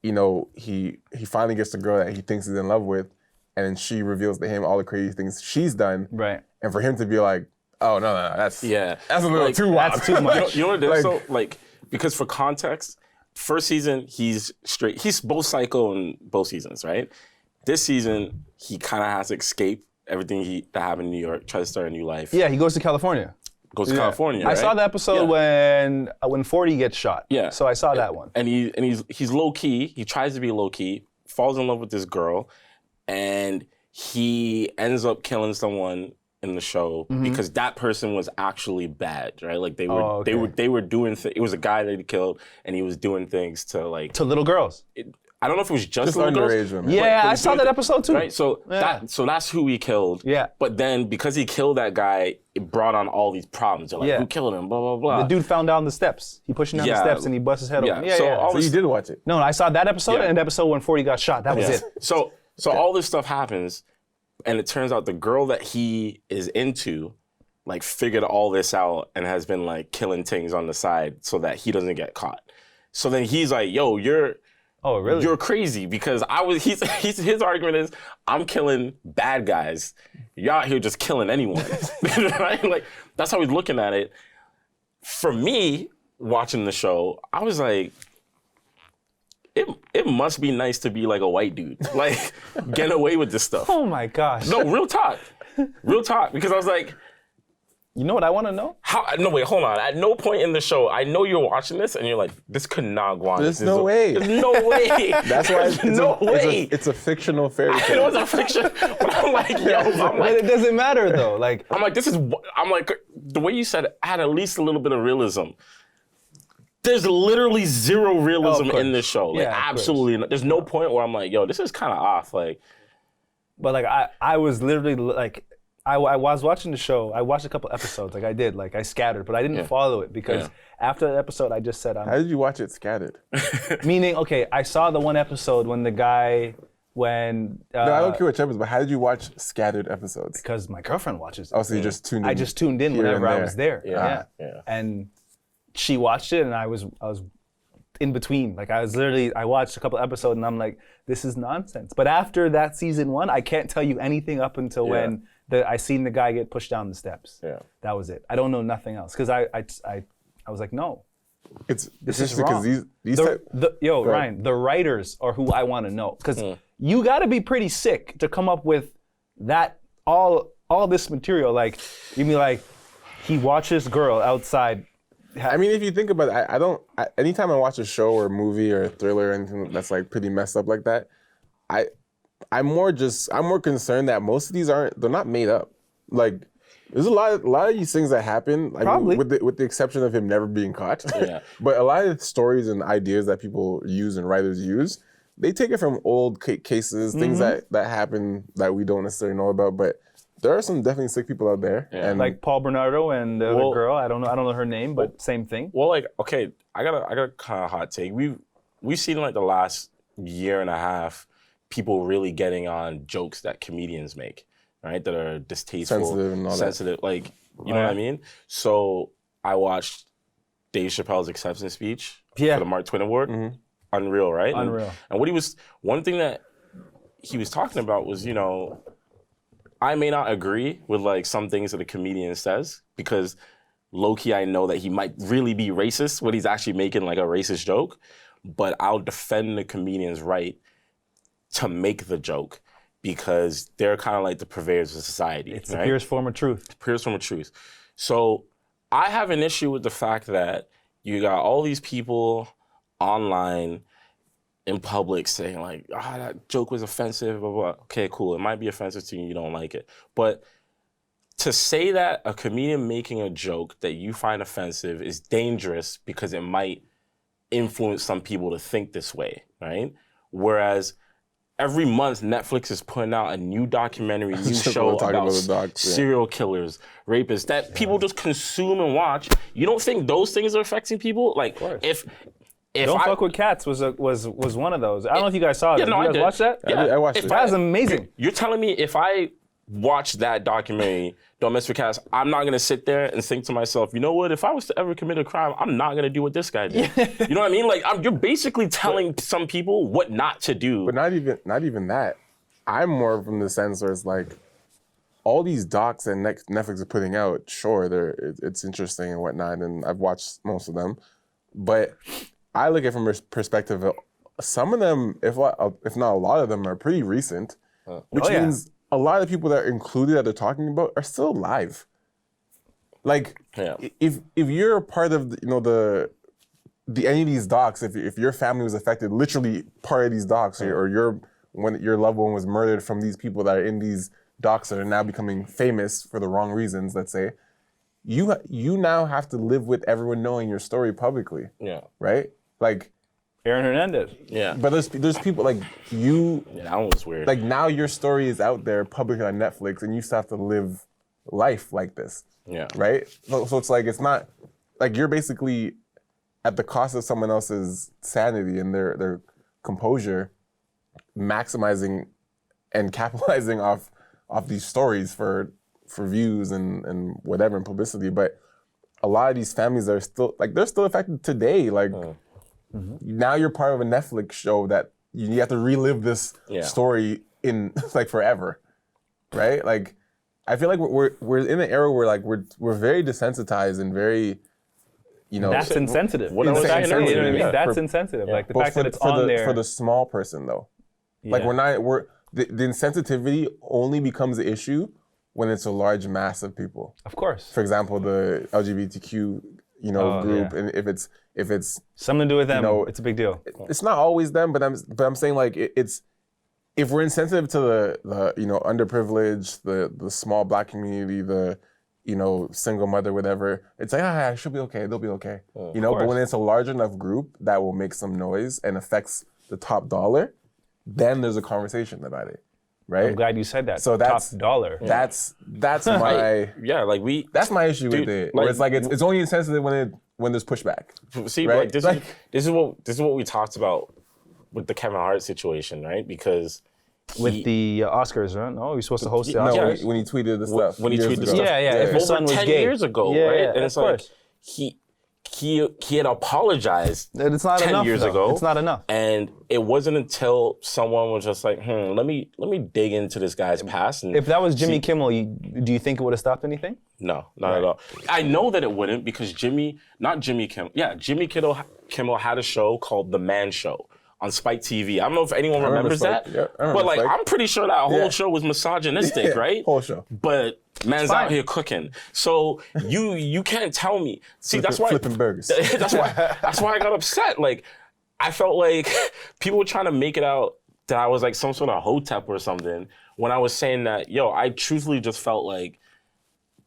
you know, he finally gets the girl that he thinks he's in love with, and then she reveals to him all the crazy things she's done, right? And for him to be like, oh no, that's a little too wild. That's too much. You know what it is? So like, because for context, first season he's straight. He's both psycho in both seasons, right? This season he kind of has to escape everything that happened in New York, try to start a new life. Yeah, he goes to California. Goes to California. I right? saw the episode when 40 gets shot. Yeah. So I saw that one. And he's low key. He tries to be low key. Falls in love with this girl, and he ends up killing someone in the show because that person was actually bad, right? Like they were doing it was a guy that he killed, and he was doing things to little girls. I don't know if it was just underage girls. women. Yeah, I saw that episode too. Right, so that's who he killed. Yeah. But then because he killed that guy, it brought on all these problems. They're like, who killed him? Blah blah blah. The dude found down the steps. He pushed down the steps and he busts his head open. Yeah, So you did watch it? No, I saw that episode and the episode when 40 got shot. That was it. So all this stuff happens, and it turns out the girl that he is into, like, figured all this out and has been like killing things on the side so that he doesn't get caught. So then he's like, yo, you're crazy, because his argument is, I'm killing bad guys. You're out here just killing anyone. Right? Like, that's how he's looking at it. For me, watching the show, I was like, it must be nice to be like a white dude. Like, get away with this stuff. Oh my gosh. No, real talk. Real talk. Because I was like, you know what I want to know? No, wait, hold on. At no point in the show, I know you're watching this and you're like, this could not go on. There's no way. There's no way. That's why it's a fictional fairy tale. I know it's a fiction, but I'm like, but it doesn't matter though. Like, I'm like, the way you said it had at least a little bit of realism. There's literally zero realism in this show. Like, absolutely not. There's no point where I'm like, yo, this is kind of off. Like, but like, I was literally like, I was watching the show. I watched a couple episodes. Like I did. Like I scattered, but I didn't follow it because after that episode, I just said, how did you watch it scattered? Meaning, okay, I saw the one episode when the guy, no, I don't care which episode, but how did you watch scattered episodes? Because my girlfriend watches it. Oh, so you just tuned in? I just tuned in whenever I was there. Yeah. And she watched it, and I was in between. Like I watched a couple episodes, and I'm like, this is nonsense. But after that season 1, I can't tell you anything up until when I seen the guy get pushed down the steps. Yeah. That was it. I don't know nothing else. Because I was like, no. This is wrong. Because these Ryan, the writers are who I want to know. Because you got to be pretty sick to come up with that all this material. Like, you mean like, he watches girl outside. I mean, if you think about it, anytime I watch a show or a movie or a thriller or anything that's like pretty messed up like that, I'm more concerned that most of these they're not made up. Like, there's a lot of these things that happen, Probably. with the exception of him never being caught. Yeah. But a lot of the stories and ideas that people use and writers use, they take it from old cases, things that happen that we don't necessarily know about. But there are some definitely sick people out there. Yeah. And like Paul Bernardo and the other girl, I don't know her name, but same thing. Well, like, okay, I got a kind of hot take. We've seen like the last year and a half, people really getting on jokes that comedians make, right? That are distasteful, sensitive and all that. Like, you know what I mean? So I watched Dave Chappelle's acceptance speech for the Mark Twain Award. Mm-hmm. Unreal, right? Unreal. And one thing that he was talking about was, you know, I may not agree with like some things that a comedian says, because low-key I know that he might really be racist when he's actually making like a racist joke, but I'll defend the comedian's right to make the joke because they're kind of like the purveyors of society. It's the purest form of truth. Purest form of truth. So I have an issue with the fact that you got all these people online in public saying like, that joke was offensive, blah, blah. Okay, cool. It might be offensive to you. You don't like it. But to say that a comedian making a joke that you find offensive is dangerous because it might influence some people to think this way, right? Whereas every month Netflix is putting out a new documentary, new show about serial killers, rapists that people just consume and watch. You don't think those things are affecting people? Like if Don't Fuck with Cats was one of those. I don't know if you guys saw it. Did you guys watch that? Yeah, I watched it. That was amazing. You're telling me if I watch that documentary, Don't Mess with Cats, I'm not gonna sit there and think to myself, you know what? If I was to ever commit a crime, I'm not gonna do what this guy did. You know what I mean? Like you're basically telling some people what not to do. But not even that. I'm more from the sense where it's like all these docs that Netflix are putting out. Sure, it's interesting and whatnot, and I've watched most of them, but I look at it from a perspective of some of them, if not a lot of them, are pretty recent, which means a lot of the people that are included that they're talking about are still alive. Like, if you're a part of the any of these docs, if your family was affected, literally part of these docs, or when your loved one was murdered from these people that are in these docs that are now becoming famous for the wrong reasons, let's say, you now have to live with everyone knowing your story publicly. Yeah. Right? Like Aaron Hernandez. Yeah. But there's people like you. Yeah, that one was weird. Like now your story is out there publicly on Netflix, and you still have to live life like this. Yeah. Right? So it's like, it's not like you're basically at the cost of someone else's sanity and their composure, maximizing and capitalizing off these stories for views and whatever and publicity. But a lot of these families are still like, they're still affected today. Like now you're part of a Netflix show that you have to relive this story in like forever, right? Like I feel like we're in an era where like we're very desensitized and very, that's insensitive. What I was saying earlier, you know what I mean? That's insensitive. Like the fact that it's on there for the small person though. Like the insensitivity only becomes an issue when it's a large mass of people. Of course. For example, the LGBTQ, group, and if it's something to do with them, it's a big deal. It's not always them, but I'm saying like it's if we're insensitive to the underprivileged, the small Black community, the single mother, whatever, it's like she'll be okay, they'll be okay. But when it's a large enough group that will make some noise and affects the top dollar, then there's a conversation about it. Right? I'm glad you said that. So that's top dollar. That's my that's my issue with it. Where it's like it's only insensitive when there's pushback. See, right? this is what we talked about with the Kevin Hart situation, right? Because with the Oscars, right? No, he's supposed to host the Oscars. No, when he tweeted the stuff. When he tweeted the stuff. Yeah. If his son was 10 gay. years ago, right? And it's like he had apologized it's not 10 enough, years though. ago. It's not enough. And it wasn't until someone was just like, let me dig into this guy's past. And if that was Jimmy Kimmel, do you think it would have stopped anything? No, not at all. I know that it wouldn't because Jimmy Kimmel had a show called The Man Show on Spike TV. I don't know if anyone remembers that. Yeah, but like, I'm pretty sure that whole show was misogynistic, right? Whole show. But man's out here cooking. So you can't tell me. See, that's why flipping burgers. That's why I got upset. Like, I felt like people were trying to make it out that I was like some sort of hotep or something when I was saying that, I truthfully just felt like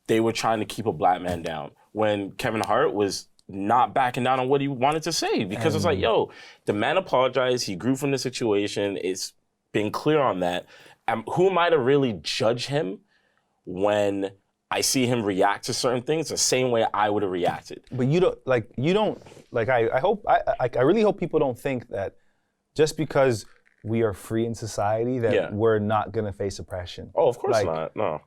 they were trying to keep a Black man down when Kevin Hart was not backing down on what he wanted to say because it's like, the man apologized. He grew from the situation. It's been clear on that. Who am I to really judge him when I see him react to certain things the same way I would have reacted? But I really hope people don't think that just because we are free in society that we're not gonna face oppression. Oh, of course not. No.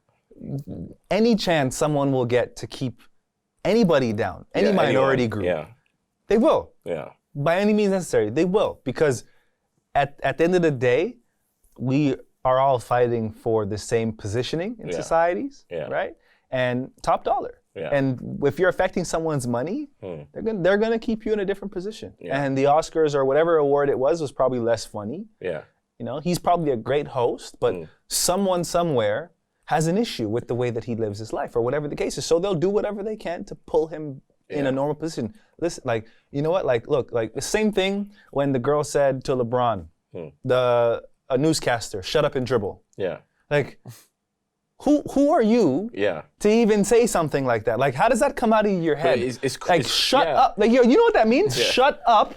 Any chance someone will get to keep anybody down, any minority group, they will. Yeah. By any means necessary, they will. Because at the end of the day, we are all fighting for the same positioning in societies, right? And top dollar. Yeah. And if you're affecting someone's money, they're gonna keep you in a different position. Yeah. And the Oscars or whatever award it was probably less funny. Yeah. He's probably a great host, but someone somewhere has an issue with the way that he lives his life or whatever the case is. So they'll do whatever they can to pull him in a normal position. Listen, like, you know what? Like, look, like the same thing when the girl said to LeBron, a newscaster, shut up and dribble. Yeah. Like, who are you to even say something like that? Like, how does that come out of your head? Like, shut up. Like, you know what that means? Yeah. Shut up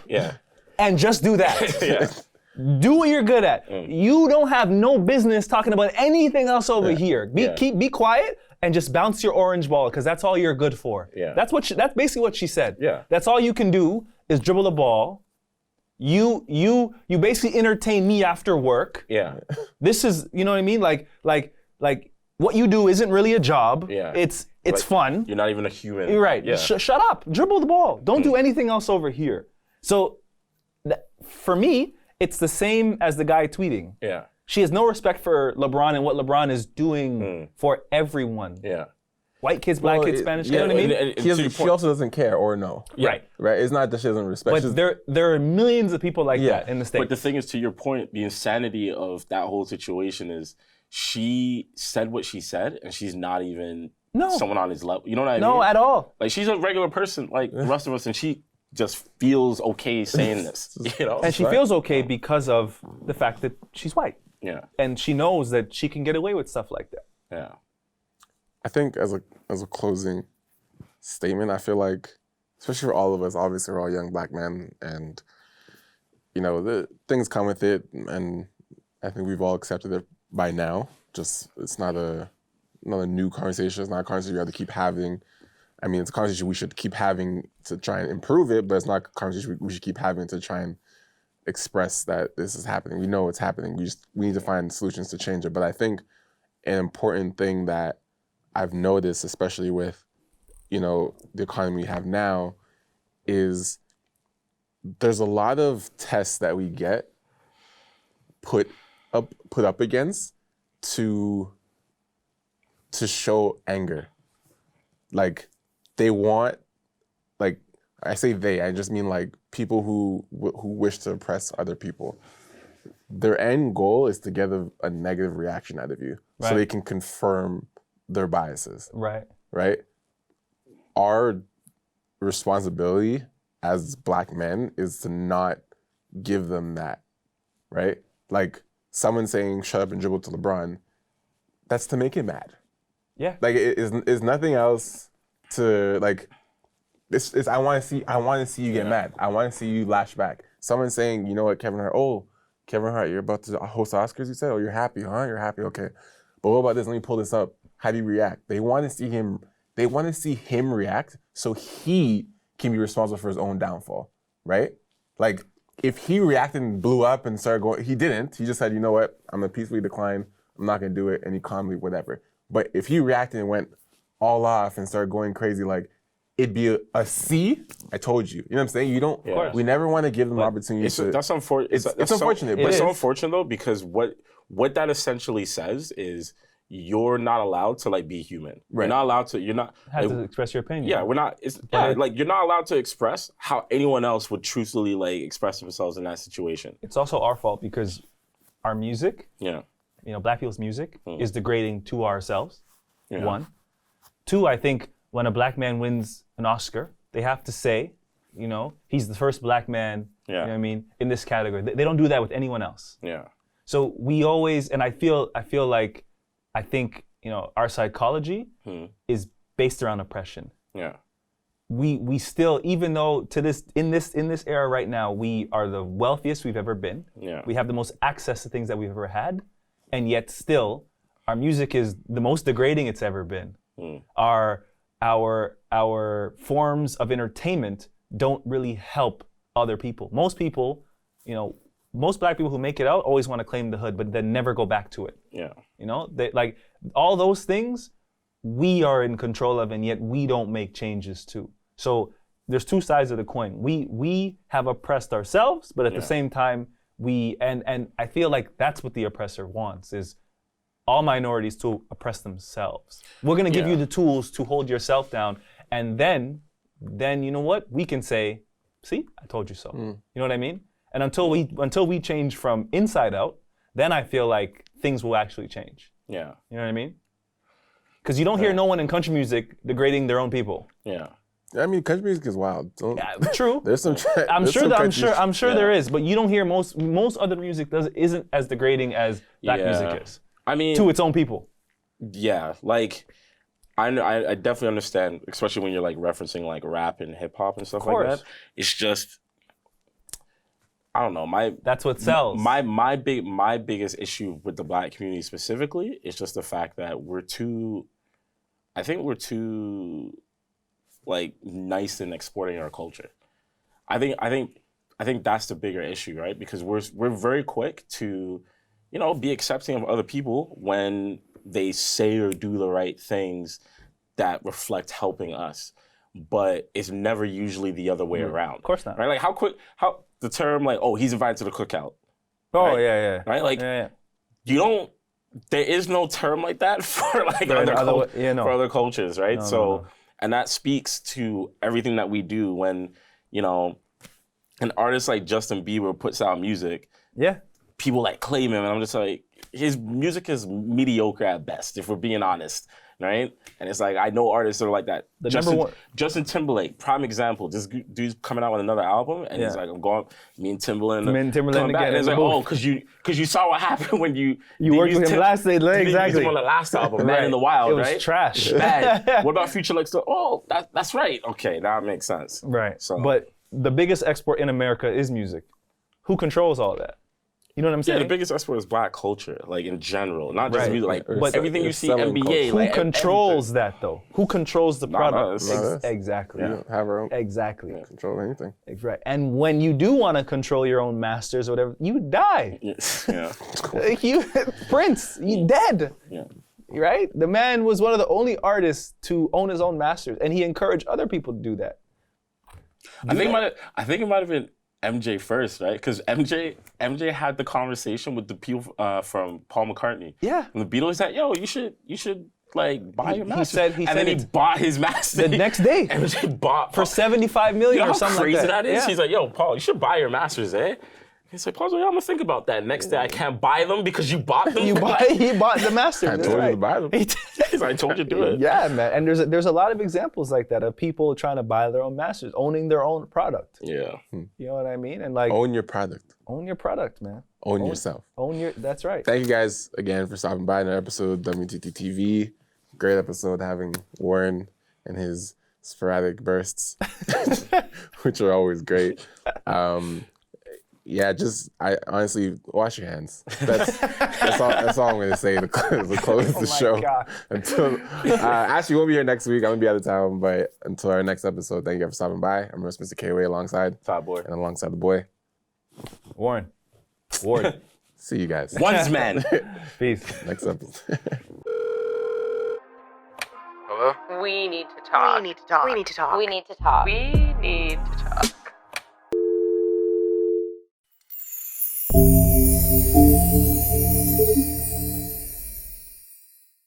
and just do that. Do what you're good at. You don't have no business talking about anything else over here. Be quiet and just bounce your orange ball because that's all you're good for. Yeah. That's basically what she said. Yeah. That's all you can do is dribble the ball. You basically entertain me after work. Yeah. This is, you know what I mean? Like what you do isn't really a job. Yeah. It's like, fun. You're not even a human. You're right. Yeah. Shut up. Dribble the ball. Don't do anything else over here. So for me, it's the same as the guy tweeting. Yeah. She has no respect for LeBron and what LeBron is doing for everyone. Yeah. White kids, black kids, Spanish kids, you know what I mean? She also doesn't care or know. Yeah. Right. Right. It's not that she doesn't respect. But there are millions of people like that in the States. But the thing is, to your point, the insanity of that whole situation is she said what she said, and she's not even someone on his level. You know what I mean? No, at all. Like, she's a regular person like the rest of us, and she just feels okay saying this, you know? And she feels okay because of the fact that she's white. Yeah. And she knows that she can get away with stuff like that. Yeah. I think as a closing statement, I feel like, especially for all of us, obviously we're all young black men, and you know, the things come with it, and I think we've all accepted it by now. Just it's not a new conversation. It's not a conversation we have to keep having. I mean, it's a conversation we should keep having to try and improve it, but it's not a conversation we should keep having to try and express that this is happening. We know it's happening. We need to find solutions to change it. But I think an important thing that I've noticed, especially with, you know, the economy we have now, is there's a lot of tests that we get put up against to show anger. Like, they want, like, I say they, I just mean like people who wish to oppress other people. Their end goal is to get a negative reaction out of you, so they can confirm their biases. Right. Right? Our responsibility as black men is to not give them that, right? Like, someone saying shut up and dribble to LeBron, that's to make him mad. Yeah. Like, it is nothing else to, like, it's I want to see you get mad. I want to see you lash back. Someone saying, you know what, Kevin Hart, you're about to host Oscars, you said? Oh, you're happy, huh? You're happy, okay. But what about this? Let me pull this up. How do you react? They want to see him react so he can be responsible for his own downfall, right? Like, if he reacted and blew up and started going, he didn't. He just said, you know what? I'm going to peacefully decline. I'm not going to do it. And he calmly, whatever. But if he reacted and went all off and started going crazy, like, it'd be a C. I told you. You know what I'm saying? You don't. Yeah. We never want to give them opportunities. That's unfortunate. It's unfortunate. But it's so unfortunate though, because what that essentially says is you're not allowed to, like, be human. Right. You're not allowed to. You're not have to express your opinion. Yeah, we're not. Like, you're not allowed to express how anyone else would truthfully, like, express themselves in that situation. It's also our fault because our music. Yeah. You know, black people's music is degrading to ourselves. Yeah. One. Two, I think when a black man wins an Oscar, they have to say, you know, he's the first black man, you know what I mean, in this category. They don't do that with anyone else. Yeah. So we always, and I feel like, I think, you know, our psychology is based around oppression. Yeah. We still, even though in this era right now, we are the wealthiest we've ever been. Yeah. We have the most access to things that we've ever had, and yet still, our music is the most degrading it's ever been. Our forms of entertainment don't really help other people. Most people, you know, most black people who make it out always want to claim the hood, but then never go back to it. Yeah. You know, like, all those things we are in control of, and yet we don't make changes to. So there's two sides of the coin. We have oppressed ourselves, but at the same time, and I feel like that's what the oppressor wants, is all minorities to oppress themselves. We're gonna give you the tools to hold yourself down, and then you know what? We can say, see, I told you so. You know what I mean? And until we change from inside out, then I feel like things will actually change. Yeah. You know what I mean? Because you don't hear no one in country music degrading their own people. Yeah. I mean, country music is wild. True. There's some. I'm sure Yeah. there is, but you don't hear most other music isn't as degrading as black music is. I mean, To its own people. yeah, like I definitely understand, especially when you're like referencing like rap and hip hop and stuff like course. that. It's just, I don't know. That's what sells. My biggest issue with the black community specifically is just the fact that we're too like nice in exporting our culture. I think that's the bigger issue, right? Because we're very quick to, you know, be accepting of other people when they say or do the right things that reflect helping us, but it's never usually the other way around. Of course not. Right? Like how the term like, oh, he's invited to the cookout. Oh right? yeah. Right? Like you don't. There is no term like that for like for other cultures, right? No. And that speaks to everything that we do when, you know, an artist like Justin Bieber puts out music. Yeah. People like claim him, and I'm just like, his music is mediocre at best, if we're being honest, right? And it's like, I know artists that are like that. Justin Timberlake, prime example. This dude's coming out with another album, and he's like, I'm going, me and Timberland again. And it's like, oh, because you saw what happened when you worked with him last day, exactly. On the last album, Man in the Wild, it was right? Trash. Bad. What about Future like? Oh, that's right. Okay, now it makes sense. Right. So, but the biggest export in America is music. Who controls all that? You know what I'm saying? Yeah, the biggest export is black culture, like in general, not just music, like But everything you see NBA. Who like, controls that though? Who controls the product? us. Not us. Exactly. We don't have our own Exactly. control of anything. Right. And when you do want to control your own masters or whatever, you die. Yeah. Like Prince, you dead. Yeah. Right? The man was one of the only artists to own his own masters, and he encouraged other people to do that. I think it might have been MJ first, right? Because MJ had the conversation with the people from Paul McCartney. Yeah. And the Beatles said, "Yo, you should like buy your master." He and then he bought his master the next day. MJ bought For $75 million you know or something how crazy like that is? Yeah. He's like, "Yo, Paul, you should buy your masters, eh?" He's like, "Paul's like, I'm gonna think about that. Next day, I can't buy them because you bought them." He bought the masters. I That's told you right. to buy them. He's like, "I told you to do it." Yeah, man. And there's a lot of examples like that of people trying to buy their own masters, owning their own product. Yeah. You know what I mean? And like Own your product. own your product, man. Own yourself. That's right. Thank you guys again for stopping by another episode of Wntt TV. Great episode having Warren and his sporadic bursts, which are always great. Yeah, I honestly wash your hands. That's all I'm gonna say to close the show. God. Until actually we'll be here next week. I'm gonna be out of town, but until our next episode, thank you guys for stopping by. I'm Mr. KOA alongside Top boy. and alongside the boy. Warren. Ward. See you guys One's man. Peace. next episode. We need to talk. We need to talk. We need to talk. We need to talk.